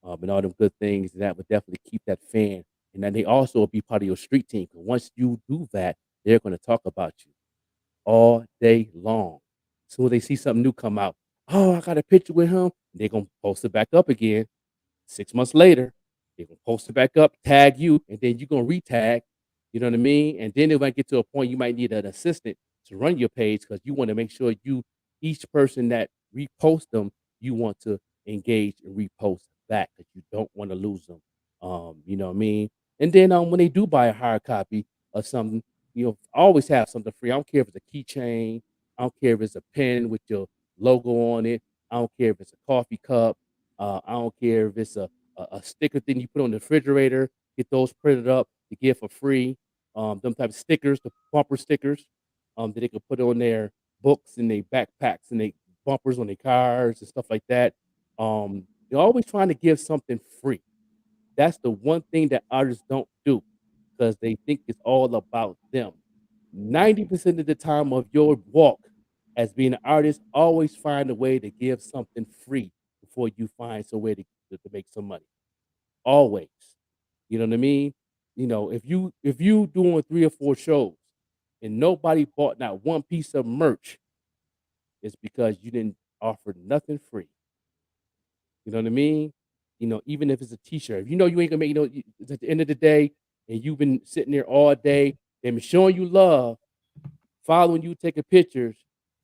and all them good things. And that would definitely keep that fan, and then they also will be part of your street team. 'Cause once you do that, they're going to talk about you all day long. So when they see something new come out, oh, I got a picture with him. They're gonna post it back up again. 6 months later, they're gonna post it back up, tag you, and then you're gonna retag. You know what I mean? And then it might get to a point you might need an assistant to run your page because you want to make sure each person that repost them, you want to engage and repost back because you don't want to lose them. You know what I mean? And then when they do buy a hard copy of something, always have something free. I don't care if it's a keychain. I don't care if it's a pen with your logo on it. I don't care if it's a coffee cup. I don't care if it's a sticker thing you put on the refrigerator. Get those printed up to get for free. Them type of stickers, the bumper stickers, that they could put on their books and their backpacks and their bumpers on their cars and stuff like that. They're always trying to give something free. that's the one thing that artists don't do because they think it's all about them. 90% of the time of your walk as being an artist, always find a way to give something free before you find some way to make some money. Always. You know what I mean? If you doing 3 or 4 shows and nobody bought not one piece of merch, it's because you didn't offer nothing free. You know what I mean? Even if it's a T-shirt, if you know you ain't gonna make, it's at the end of the day, and you've been sitting there all day, they've been showing you love, following you, taking pictures,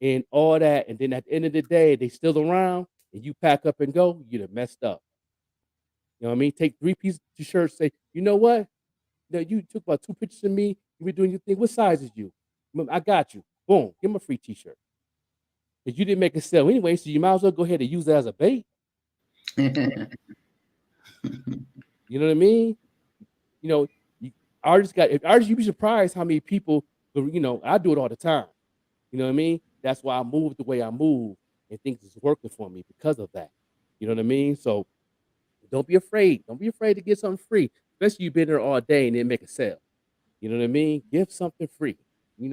and all that, and then at the end of the day, they still around, and you pack up and go, you done messed up. You know what I mean? Take 3 pieces of T-shirts, say, you know what? You took about 2 pictures of me. You been doing your thing. What size is you? I got you. Boom. Give him a free T-shirt. Because you didn't make a sale anyway, so you might as well go ahead and use it as a bait. You know what I mean? You know, you'd be surprised how many people, I do it all the time. You know what I mean? That's why I move the way I move and things is working for me because of that. You know what I mean? So don't be afraid. Don't be afraid to get something free, especially you've been there all day and then make a sale. You know what I mean? Give something free, and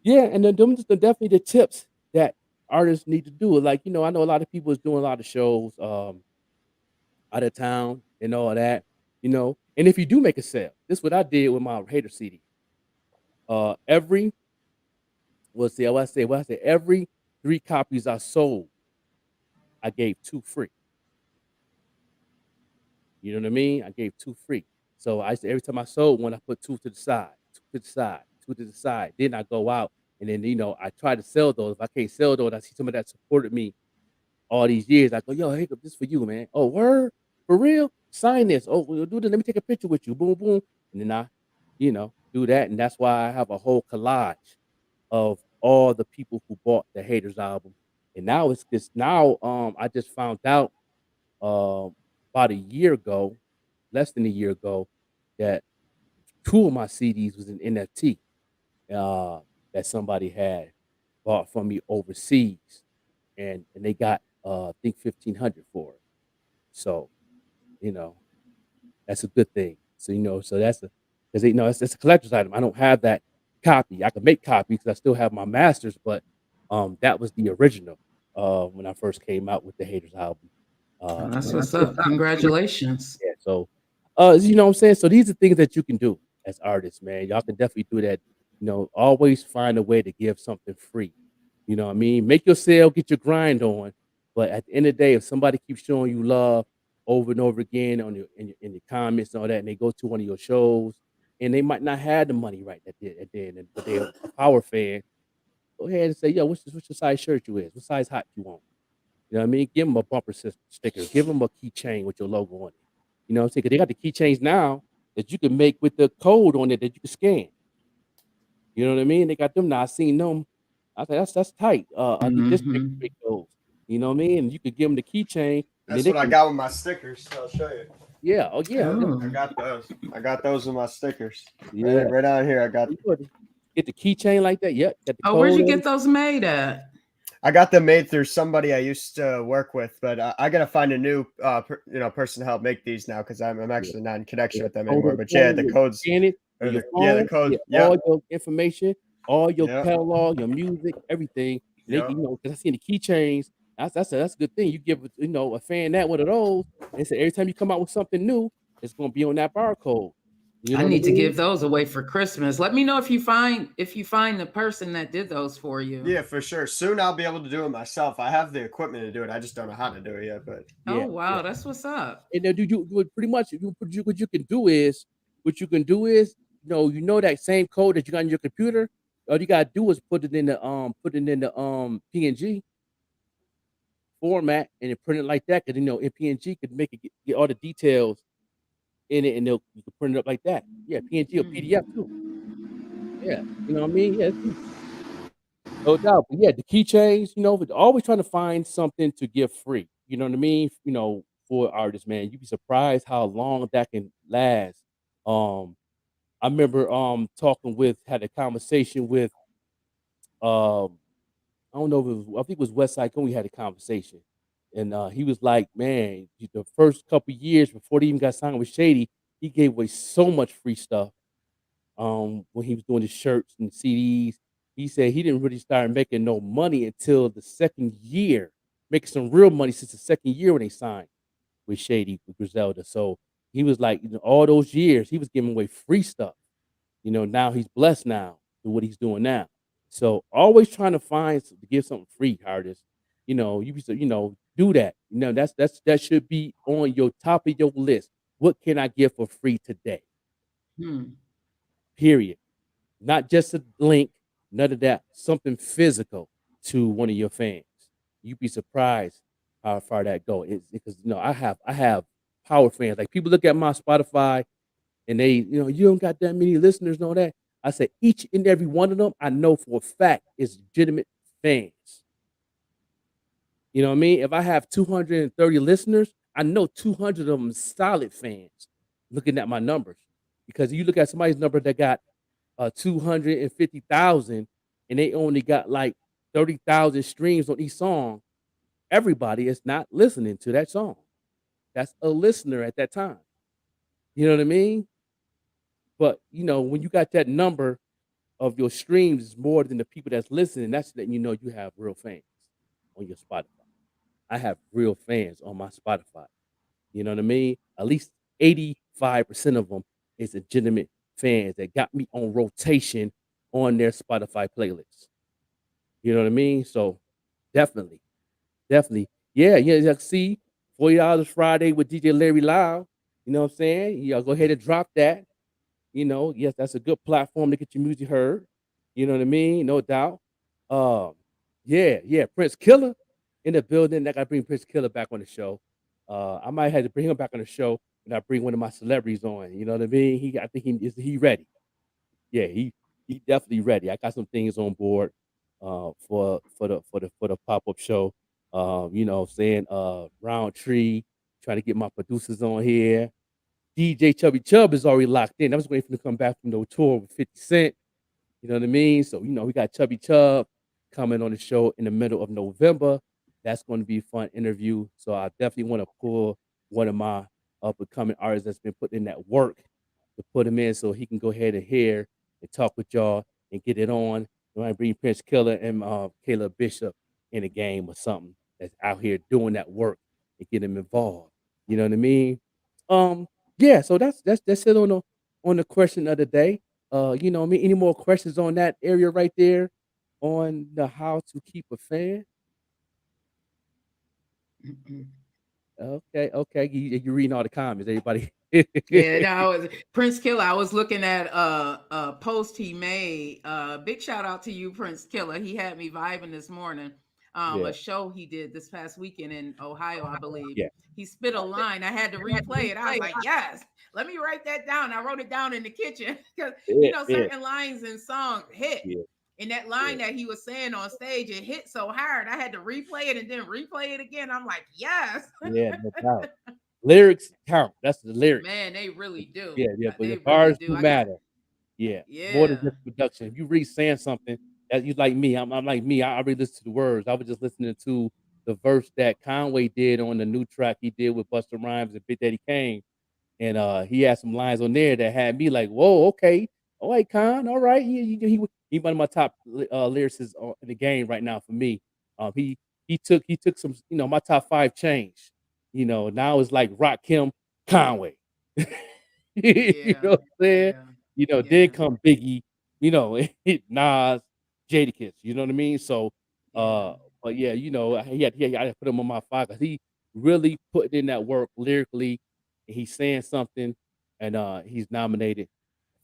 yeah, and then them just definitely the tips that artists need to do. Like, I know a lot of people is doing a lot of shows out of town and all that. And if you do make a sale, this is what I did with my hater CD. Every what I say, every 3 copies I sold, I gave 2 free. You know what I mean? I gave 2 free. So I used to, every time I sold one, I put 2 to the side, 2 to the side, 2 to the side. Then I go out and then, I try to sell those. If I can't sell those, I see somebody that supported me all these years. I go, yo, hey, this for you, man. Oh, word? For real? Sign this. Oh, we'll do this. Let me take a picture with you. Boom, boom. And then I, do that. And that's why I have a whole collage of all the people who bought the Haters album. And now it's just I just found out about a year ago, less than a year ago, that 2 of my CDs was an NFT uh, that somebody had bought from me overseas, and they got I think 1,500 for it. So you know that's a good thing. So so that's a because it's a collector's item. I don't have that copy. I can make copies because I still have my masters, but that was the original when I first came out with the Haters album. That's And what's up. Congratulations. yeah, so you know what I'm saying? So these are things that you can do as artists, man. Y'all can definitely do that. Always find a way to give something free. You know what I mean? Make your sale, get your grind on. But at the end of the day, if somebody keeps showing you love over and over again in your comments and all that, and they go to one of your shows, and they might not have the money right at the end, but they're a power fan, go ahead and say, yo, what's your size shirt you is? What size hat you want? You know what I mean? Give them a bumper sticker. Give them a keychain with your logo on it. You know what I'm saying? 'Cause they got the keychains now that you can make with the code on it that you can scan. You know what I mean? They got them now. I seen them. I said, that's tight. I need this big to Mhm. make those. You know what I mean? And you could give them the keychain, and then That's they what I can. got with my stickers. I'll show you. Yeah. Oh yeah. Yep, Oh. I got those. I got those with my stickers. Yeah. Right out here. I got You ought to get the keychain like that. Yep. Got the Oh, where'd code you on get it. those made at? them made through somebody I used to work with, but I gotta find a new person to help make these now because I'm Yeah. actually not in connection Yeah. with them Code anymore. on the But yeah, phone. the You codes scan it or on your the phone. code. Yeah. Yep. All your information, all your Yep. catalog, your music, everything. And they, Yep. because I seen the keychains. That's a good thing. You give a fan that one of those, and say every time you come out with something new, it's gonna be on that barcode. You I know what I need to mean? give those away for Christmas. Let me know if you find the person that did those for you. Yeah, for sure. Soon I'll be able to do it myself. I have the equipment to do it. I just don't know how to do it yet. But Oh Yeah, yeah. wow, that's what's up. And then pretty much what you can do is that same code that you got in your computer. All you gotta do is put it in the PNG format and then print it like that. Because in PNG could make it get all the details in it, and you can print it up like that. Yeah, PNG or PDF too. Yeah, you know what I mean? Yeah, it's easy. No doubt. But yeah, the keychains, but always trying to find something to give free. You know what I mean? For artists, man, you'd be surprised how long that can last. Um, I remember had a conversation with I don't know if it was I think it was West Side Gun. We had a conversation, And he was like, man, the first couple years before they even got signed with Shady, he gave away so much free stuff. When he was doing the shirts and CDs, he said he didn't really start making no money until the second year, making some real money since the second year when they signed with Shady with Griselda. So he was like, all those years he was giving away free stuff. Now he's blessed now with what he's doing now. So always trying to to give something free, artists. Do that. That should be on your top of your list. What can I give for free today? Hmm. Period. Not just a link, none of that. Something physical to one of your fans. You'd be surprised how far that go. It's because I have power fans. Like people look at my Spotify and they, you don't got that many listeners, and all that. I say each and every one of them, I know for a fact is legitimate fans. You know what I mean? If I have 230 listeners, I know 200 of them solid fans looking at my numbers. Because you look at somebody's number that got 250,000 and they only got like 30,000 streams on each song, everybody is not listening to that song. That's a listener at that time. You know what I mean? But when you got that number of your streams is more than the people that's listening, that's letting you know you have real fans on your Spotify. I have real fans on my Spotify. You know what I mean? At least 85% of them is legitimate fans that got me on rotation on their Spotify playlist. You know what I mean? So definitely, definitely. Yeah, yeah. See, $40 Friday with DJ Larry Live. You know what I'm saying? Y'all go ahead and drop that. Yes, that's a good platform to get your music heard. You know what I mean? No doubt. Um, yeah, Prince Killer in the building. I gotta bring Prince Killer back on the show. I might have to bring him back on the show when I bring one of my celebrities on. You know what I mean? I think he ready. Yeah, he definitely ready. I got some things on board for the pop-up show. What I'm saying Round Tree, trying to get my producers on here. DJ Chubby Chubb is already locked in. I was waiting for him to come back from the tour with 50 Cent. You know what I mean? So, we got Chubby Chubb coming on the show in the middle of November. That's going to be a fun interview. So I definitely want to pull one of my up and coming artists that's been putting in that work to put him in so he can go ahead and hear and talk with y'all and get it on. You might bring Prince Killer and Caleb Bishop in a game or something that's out here doing that work and get him involved. You know what I mean? Um, yeah, so that's it on the question of the day. What I mean, any more questions on that area right there on the how to keep a fan? Mm-mm. Okay. You reading all the comments, everybody. Yeah, no, Prince Killer. I was looking at a post he made. Big shout out to you, Prince Killer. He had me vibing this morning. Yeah, A show he did this past weekend in Ohio, I believe. yeah, He spit a line. I had to replay it. I was like, yes, let me write that down. I wrote it down in the kitchen because yeah, yeah, certain lines in songs hit. yeah, And that yeah, line that he was saying on stage, it hit so hard. I had to replay it and then replay it again. I'm like, yes, yeah, no doubt. Lyrics count. That's the lyrics. man, they really do. Yeah, but They the really bars do. do I got matter. Yeah, more than yeah. just production. If you really saying something that you like me, I'm like me. I already listen to the words. I was just listening to the verse that Conway did on the new track he did with Busta Rhymes and Big Daddy Kane. And he had some lines on there that had me like, whoa, okay, all right, Con, all right. He one of my top lyricists in the game right now for me. He took some, my top five changed. Now it's like Rakim, Conway. You Yeah, know what I'm saying? yeah, Then yeah, come Biggie, Nas, Jadakiss. You know what I mean? So, yeah. but yeah, I had to put him on my five because he really put in that work lyrically, and he's saying something, and he's nominated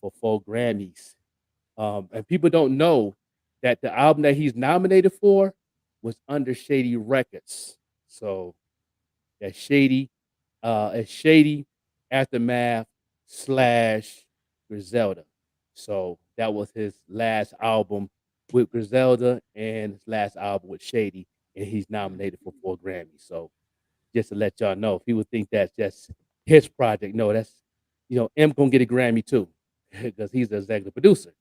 for 4 Grammys. And people don't know that the album that he's nominated for was under Shady Records. So that's Shady, it's Shady Aftermath slash Griselda. So that was his last album with Griselda and his last album with Shady, and he's nominated for 4 Grammys. So just to let y'all know, if people think that's just his project, no, that's M gonna get a Grammy too, because he's the executive producer.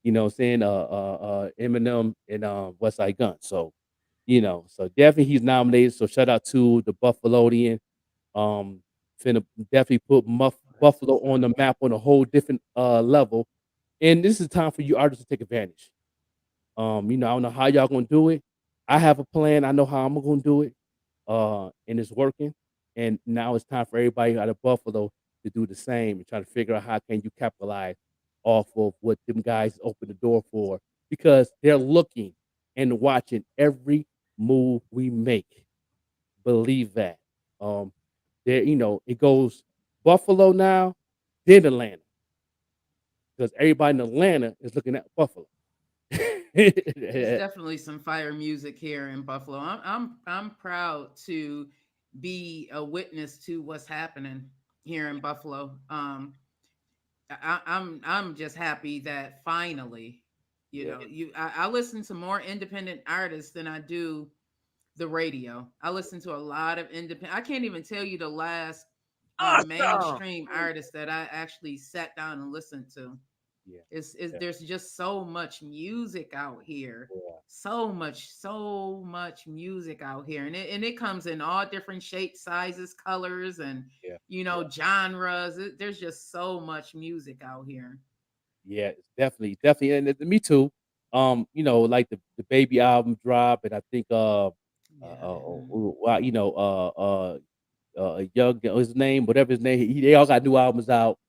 You know what I'm saying? Eminem and West Side Gun. So So definitely he's nominated. So shout out to the Buffalonian. Um, finna definitely put Buffalo on the map on a whole different level. And this is time for you artists to take advantage. I don't know how y'all gonna do it. I have a plan. I know how I'm gonna do it. And it's working. And now it's time for everybody out of Buffalo to do the same and try to figure out how can you capitalize off of what them guys open the door for because they're looking and watching every move we make. Believe that. Um, it goes Buffalo now, then Atlanta because everybody in Atlanta is looking at Buffalo. It's definitely some fire music here in Buffalo. I'm proud to be a witness to what's happening here in Buffalo. I'm just happy that finally, Yeah, I listen to more independent artists than I do the radio. I listen to a lot of independent. I can't even tell you the last awesome. mainstream artist that I actually sat down and listened to. Yeah, Is yeah, there's just so much music out here, yeah, so much music out here, and it comes in all different shapes, sizes, colors, and yeah, genres. There's just so much music out here. yeah. It's definitely, and me too. Like the baby album drop, and I think Yeah. well, young his name, whatever his name, they all got new albums out.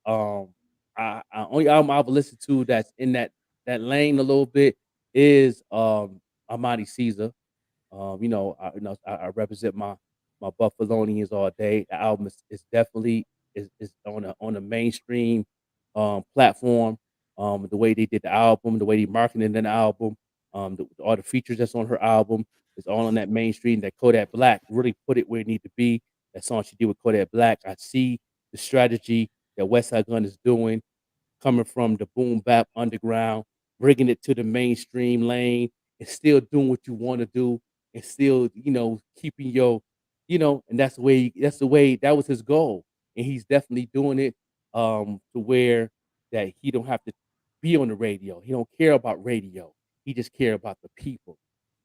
Um, I only album I've listened to that's in that lane a little bit is Amani Caesar. I represent my Buffalonians all day. The album is definitely is on a mainstream platform. The way they did the album, the way they marketed the album, all the features that's on her album is all on that mainstream. That Kodak Black really put it where it need to be. That song she did with Kodak Black. I see the strategy that West Side Gun is doing coming from the boom bap underground, bringing it to the mainstream lane, and still doing what you want to do, and still, keeping and that's the way that was his goal, and he's definitely doing it to where that he don't have to be on the radio. He don't care about radio. He just care about the people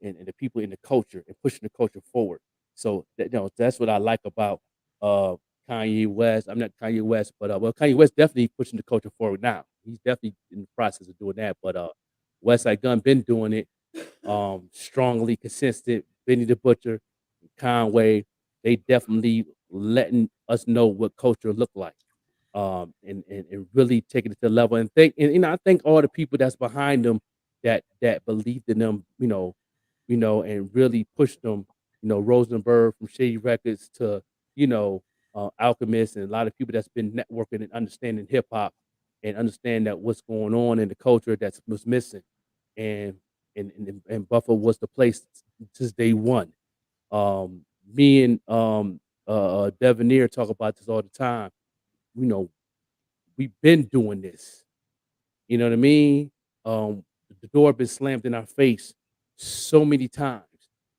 and the people in the culture and pushing the culture forward. So that's what I like about uh Kanye West. I'm not Kanye West, but Kanye West definitely pushing the culture forward now. He's definitely in the process of doing that. But West Side Gun been doing it strongly, consistent. Benny the Butcher, Conway, they definitely letting us know what culture look like. And really taking it to the level and I think all the people that's behind them that believed in them, and really pushed them, Rosenberg from Shady Records to, you know, Alchemist and a lot of people that's been networking and understanding hip hop and understand that what's going on in the culture that was missing. And and Buffalo was the place since day one. Me and Devoneer talk about this all the time. You know, we've been doing this. You know what I mean? The door been slammed in our face so many times.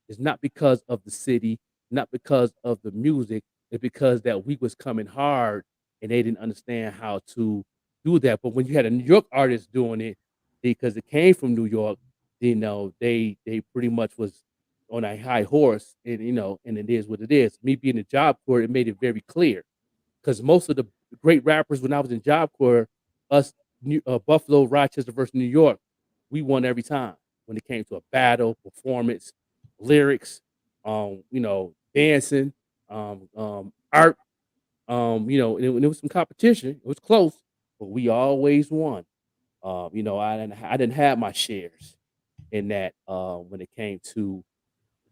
It's not because of the city, not because of the music. It's because that we was coming hard and they didn't understand how to do that. But when you had a New York artist doing it, because it came from New York, they pretty much was on a high horse, and it is what it is. Me being a Job Corps, it made it very clear because most of the great rappers when I was in Job Corps, us Buffalo, Rochester versus New York, we won every time when it came to a battle, performance, lyrics, dancing, art, and it was some competition. It was close, but we always won. I didn't have my shares in that when it came to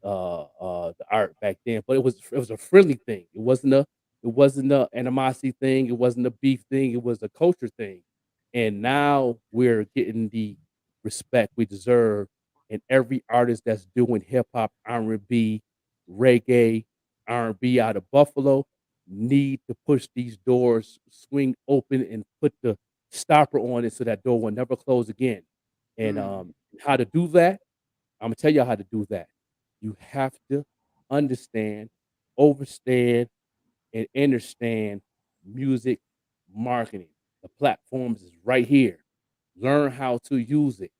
the art back then. But it was a friendly thing. It wasn't a animosity thing. It wasn't a beef thing. It was a culture thing. And now we're getting the respect we deserve. And every artist that's doing hip hop, R&B, reggae, R&B out of Buffalo need to push these doors, swing open, and put the stopper on it so that door will never close again. And Mm. how to do that? I'm gonna tell you how to do that. You have to understand, overstand, and understand music marketing. The platforms is right here. Learn how to use it.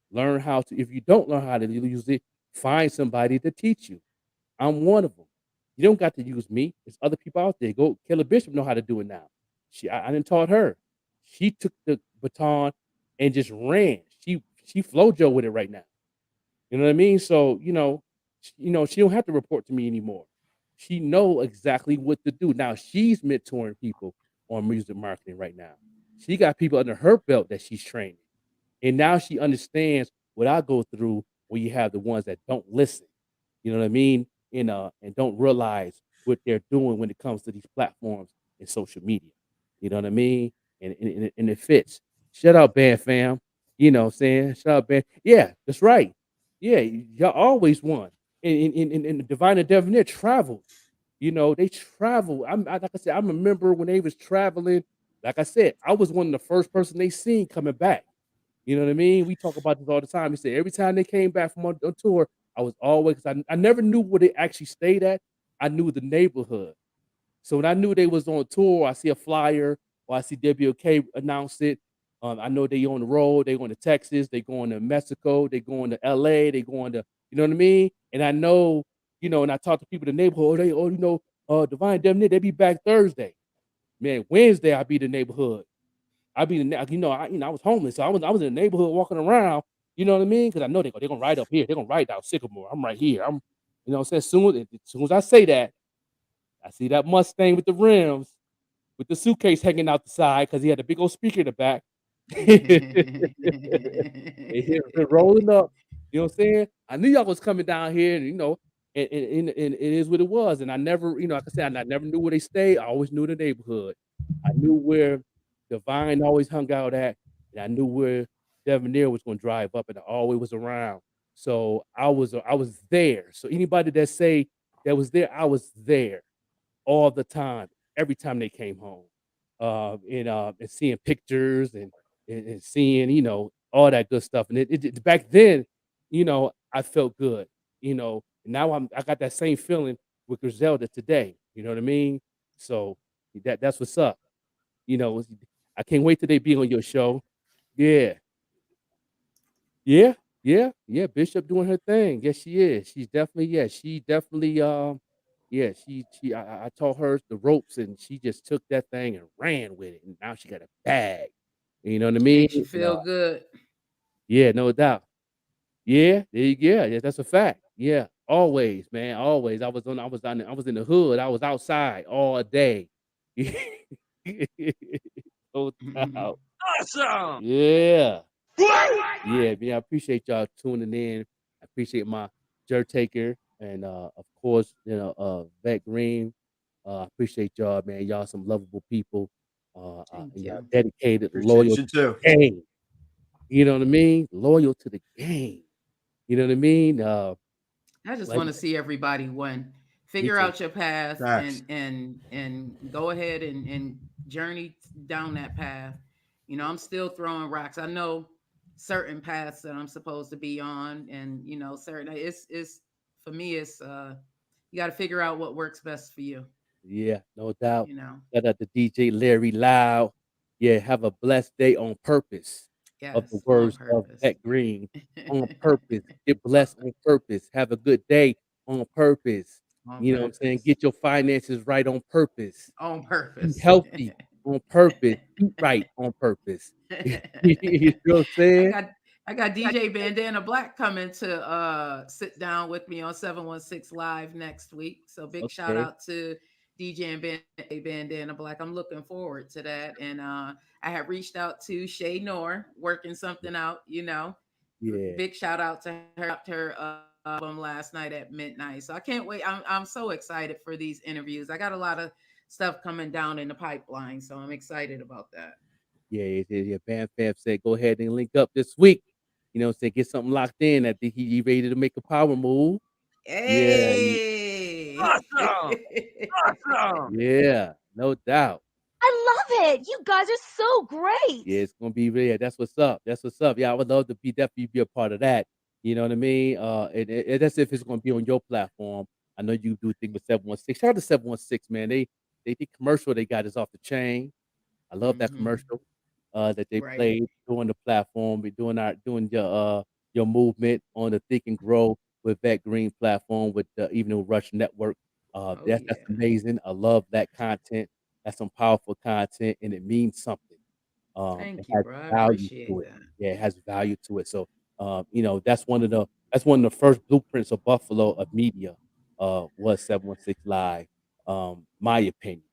Learn how to. If you don't learn how to use it, Find somebody to teach you. I'm one of them. You don't got to use me. There's other people out there. Go Killer Bishop know how to do it now. I didn't taught her. She took the baton and just ran. She flojo with it right now. You know what I mean? So, she don't have to report to me anymore. She know exactly what to do. Now she's mentoring people on music marketing right now. She got people under her belt that she's training. And now she understands what I go through when you have the ones that don't listen. You know what I mean? And don't realize what they're doing when it comes to these platforms and social media. You know what I mean? And it fits. Shut up, band fam. You know what I'm saying? Shut up, band. Yeah, that's right. Yeah, y'all always won. And the Divine and Debonair traveled. They travel. Like I said, I remember when they was traveling. Like I said, I was one of the first person they seen coming back. You know what I mean? We talk about this all the time. He said every time they came back from on tour, I was always 'cause I never knew where they actually stayed at. I knew the neighborhood. So when I knew they was on tour, I see a flyer or I see WK announce it. I know they on the road. They going to Texas. They going to Mexico. They going to LA. They going to, you know what I mean? And I know, and I talk to people in the neighborhood. Divine Debonair, they be back Thursday. Man, Wednesday I be the neighborhood. I be the I was homeless, so I was in the neighborhood walking around, you know what I mean? Because I know they're gonna ride up here, they're gonna ride down Sycamore. I'm right here. You know what I'm saying? Soon as I say that, I see that Mustang with the rims, with the suitcase hanging out the side because he had a big old speaker in the back. They hear it rolling up. You know what I'm saying? I knew y'all was coming down here, and it is what it was. And I never, like I said, I never knew where they stayed. I always knew the neighborhood. I knew where Divine always hung out at, and I knew where Devonair was gonna drive up, and I always was around. So I was there. So anybody that say that was there, I was there all the time, every time they came home. And seeing pictures and seeing, all that good stuff. And back then, I felt good, and now I got that same feeling with Griselda today. You know what I mean? So that's what's up. You know, I can't wait till they be on your show. Yeah. Yeah, yeah. Bishop doing her thing. Yes, she is. She definitely I taught her the ropes and she just took that thing and ran with it. And now she got a bag. You know what I mean? Makes you feel good. Yeah, no doubt. Yeah, yeah, that's a fact. Yeah, always, man, always. I was in the hood. I was outside all day. No doubt. Awesome. Yeah. Yeah, man, I appreciate y'all tuning in. I appreciate my Jer Taker and of course, Vet Green. I appreciate y'all, man. Y'all some lovable people. Thank And y'all you. dedicated, Appreciate loyal to you too. the game. You know what I mean? Loyal to the game. You know what I mean? I just Like want to see everybody win. me Figure too. out your path Facts. and go ahead and journey down that path. I'm still throwing rocks. I know certain paths that I'm supposed to be on, and certain it's for me. It's you got to figure out what works best for you. Yeah, no doubt. You know, Shout out to DJ Larry Loud. Yeah, have a blessed day on purpose. Of the yes, on words of purpose. Pat Green. On purpose. Get blessed on purpose. Have a good day on purpose. On You know what I'm saying? purpose. Get your finances right on purpose. On Eat purpose. healthy on purpose. Eat right on purpose. You know what I'm I saying? got I got DJ Bandana Black coming to sit down with me on 716 Live next week. So big shout Okay. out to DJ and Bandana Black. I'm looking forward to that. And I had reached out to Shay Noor, working something out. Yeah. Big shout out to her album last night at midnight. So I can't wait. I'm so excited for these interviews. I got a lot of stuff coming down in the pipeline, so I'm excited about that. Yeah. Bam Fam said go ahead and link up this week. You know what I'm saying? Get something locked in. I think he ready to make a power move. Yeah, Hey. Awesome. Awesome. yeah, no doubt. I love it. You guys are so Yeah, great. it's gonna be real. That's what's up. That's what's up. Yeah, I would love to definitely be a part of that. You know what I mean? And that's if it's gonna be on your platform. I know you do things with 716. Shout out to 716, man. They the commercial they got is off the chain. I love that Hmm. commercial that they Right. played doing the platform. We're doing your movement on the Think and Grow. with that Green platform with the Evening Rush Network. Oh That's yeah. amazing. I love that content. That's some powerful content, and it means something. It Thank you, has bro. I value appreciate to it. that. Yeah, it has value to it. So, that's one of the first blueprints of Buffalo of media, was 716 Live, my opinion.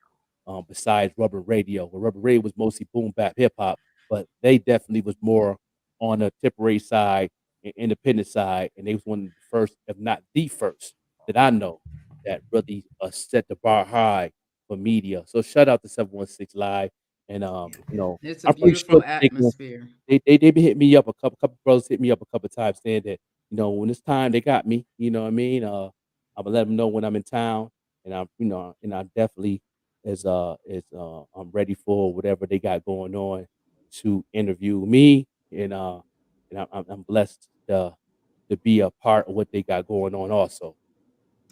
Besides Rubber Radio, where Rubber Radio was mostly boom bap hip hop, but they definitely was more on the temporary side and independent side, and they was one of the first, if not the first, that I know that really set the bar high for media. So shout out to 716 Live, and Yeah. It's a I'm pretty sure beautiful they going atmosphere. they been hitting me up a couple brothers hit me up a couple times saying that, when it's time they got me, you know what I mean? Imma let them know when I'm in town, and I definitely I'm ready for whatever they got going on to interview me, and I'm blessed to be a part of what they got going on also.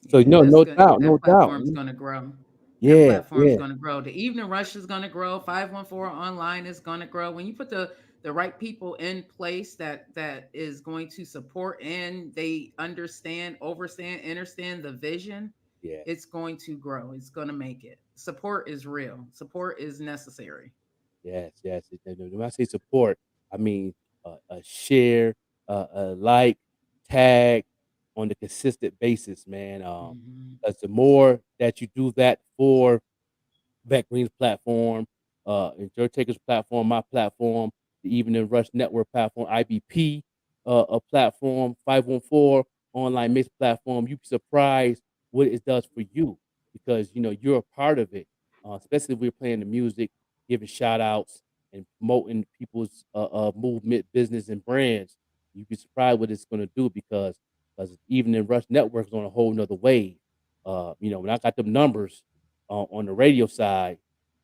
So, Yeah, that's no good. doubt, That no doubt. platform's gonna grow. That Yeah, platform's yeah, gonna grow. The Evening Rush is gonna grow. 514 online is gonna grow. When you put the right people in place that is going to support and they understand the vision, yeah. it's going to grow. It's gonna make it. Support is real. Support is necessary. Yes, yes. When I say support, I mean a share, a like, tag on a consistent basis, man. Mhm. Because the more that you do that for Beck Green's platform, and Joe Taker's platform, my platform, the Evening Rush Network platform, IBP, a platform, 514 online mix platform. You'd be surprised what it does for you because you're a part of it. Especially if we're playing the music, giving shout outs and promoting people's movement, business, and brands. You'd be surprised what it's going to do because Evening Rush Network is on a whole nother wave. When I got them numbers on the radio side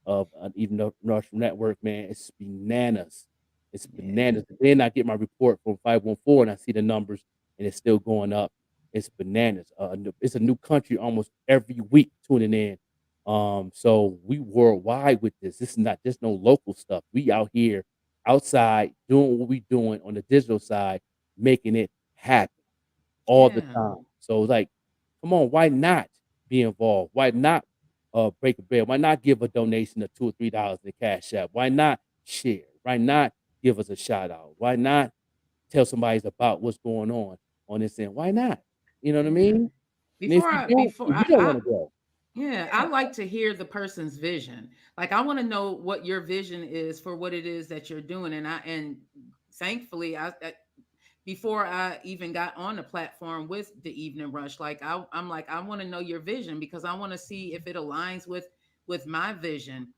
of even the Rush Network, man, it's bananas. It's Yeah. bananas. Then I get my report from 514 and I see the numbers and it's still going up. It's bananas. It's a new country almost every week tuning in. So we worldwide with this. This is not just no local stuff. We out here outside doing what we doing on the digital side, making it happen all the Yeah. time. So, like, come on, why not be involved? Why not, break a bread? Why not give a donation of $2 or $3 in the Cash App? Why not share? Why not give us a shout out? Why not tell somebody about what's going on this end? Why not? You know what I Yeah. mean? And Before I before if you don't I wanna go, Yeah, I like to hear the person's vision. Like I want to know what your vision is for what it is that you're doing, and thankfully, I before I even got on the platform with the Evening Rush, like I'm like I want to know your vision because I want to see if it aligns with my vision.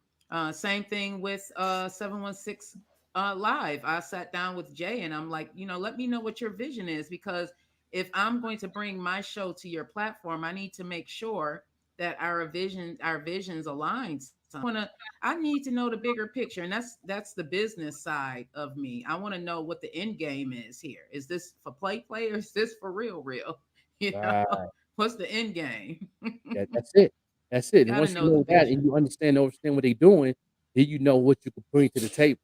Same thing with 716 live. I sat down with Jay and I'm like, let me know what your vision is because if I'm going to bring my show to your platform, I need to make sure that our visions align. I need to know the bigger picture, and that's the business side of me. I want to know what the end game is here. Is this for play, or is this for real? You know, right, what's the end game? that's it. That's it. And Got to once you know the know that and vision. you understand what they're doing, then you know what you can bring to the table.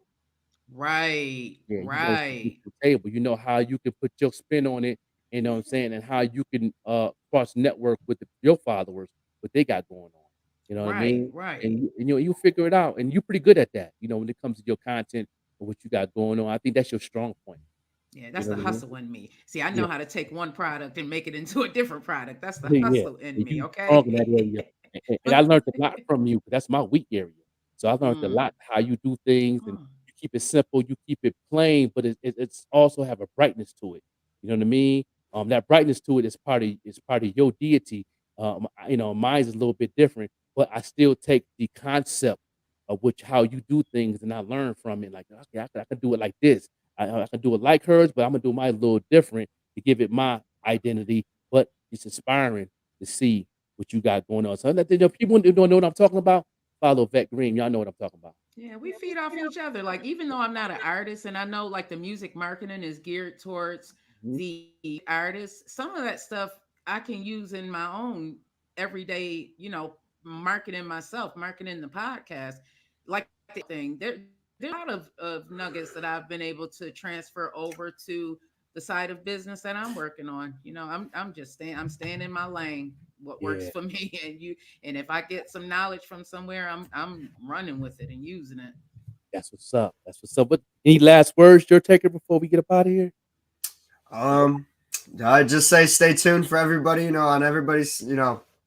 Right, Yeah, you know what you bring right, to the table. You know how you can put your spin on it, you know what I'm saying, and how you can cross network with your followers, what they got going on. You know what I right, mean? right. And you figure it out, and you're pretty good at that. When it comes to your content and what you got going on, I think that's your strong point. Yeah, You that's know the what I mean? hustle in me. See, I Yeah, know how to take one product and make it into a different product. That's the yeah, hustle in and me. you strong in that area, Okay. and I learned a lot from you. That's my weak area. So I learned a Mm. lot how you do things, and Oh, you keep it simple, you keep it plain, but it's also have a brightness to it. You know what I mean? That brightness to it is part of your deity. Mine is a little bit different, but I still take the concept of which how you do things, and I learn from it. Like, okay, I can do it like this. I can do it like hers, but I'm gonna do mine a little different to give it my identity. But it's inspiring to see what you got going on. So let people who don't know what I'm talking about, follow Vet Green. Y'all know what I'm talking about. yeah, we feed off each other. Like, even though I'm not an artist and I know like the music marketing is geared towards Mhm. the artists, some of that stuff I can use in my own everyday, marketing myself, marketing the podcast. Like the thing, there's a lot of nuggets that I've been able to transfer over to the side of business that I'm working on. You know, I'm staying in my lane. What works Yeah. for me, and if I get some knowledge from somewhere, I'm running with it and using it. That's what's up. That's what's up. But any last words, your taker, before we get up out of here? I just say stay tuned for everybody, on everybody's,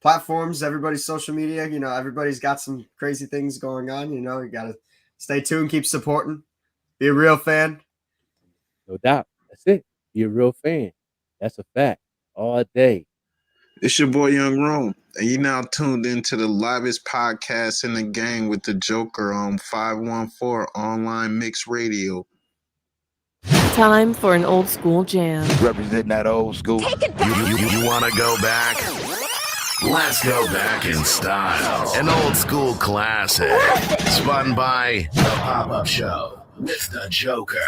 platforms, everybody's social media. Everybody's got some crazy things going on. You gotta stay tuned, keep supporting, be a real fan. No doubt. That's it. Be a real fan. That's a fact. All day. It's your boy Young Rome, and you now tuned into the livest podcast in the game with the Joker on 514 Online Mix Radio. Time for an old school jam. Representing that old school. Take it back. You want to go back? Let's go back in style. An old school classic. Spun by The Pop-Up Show with the Joker.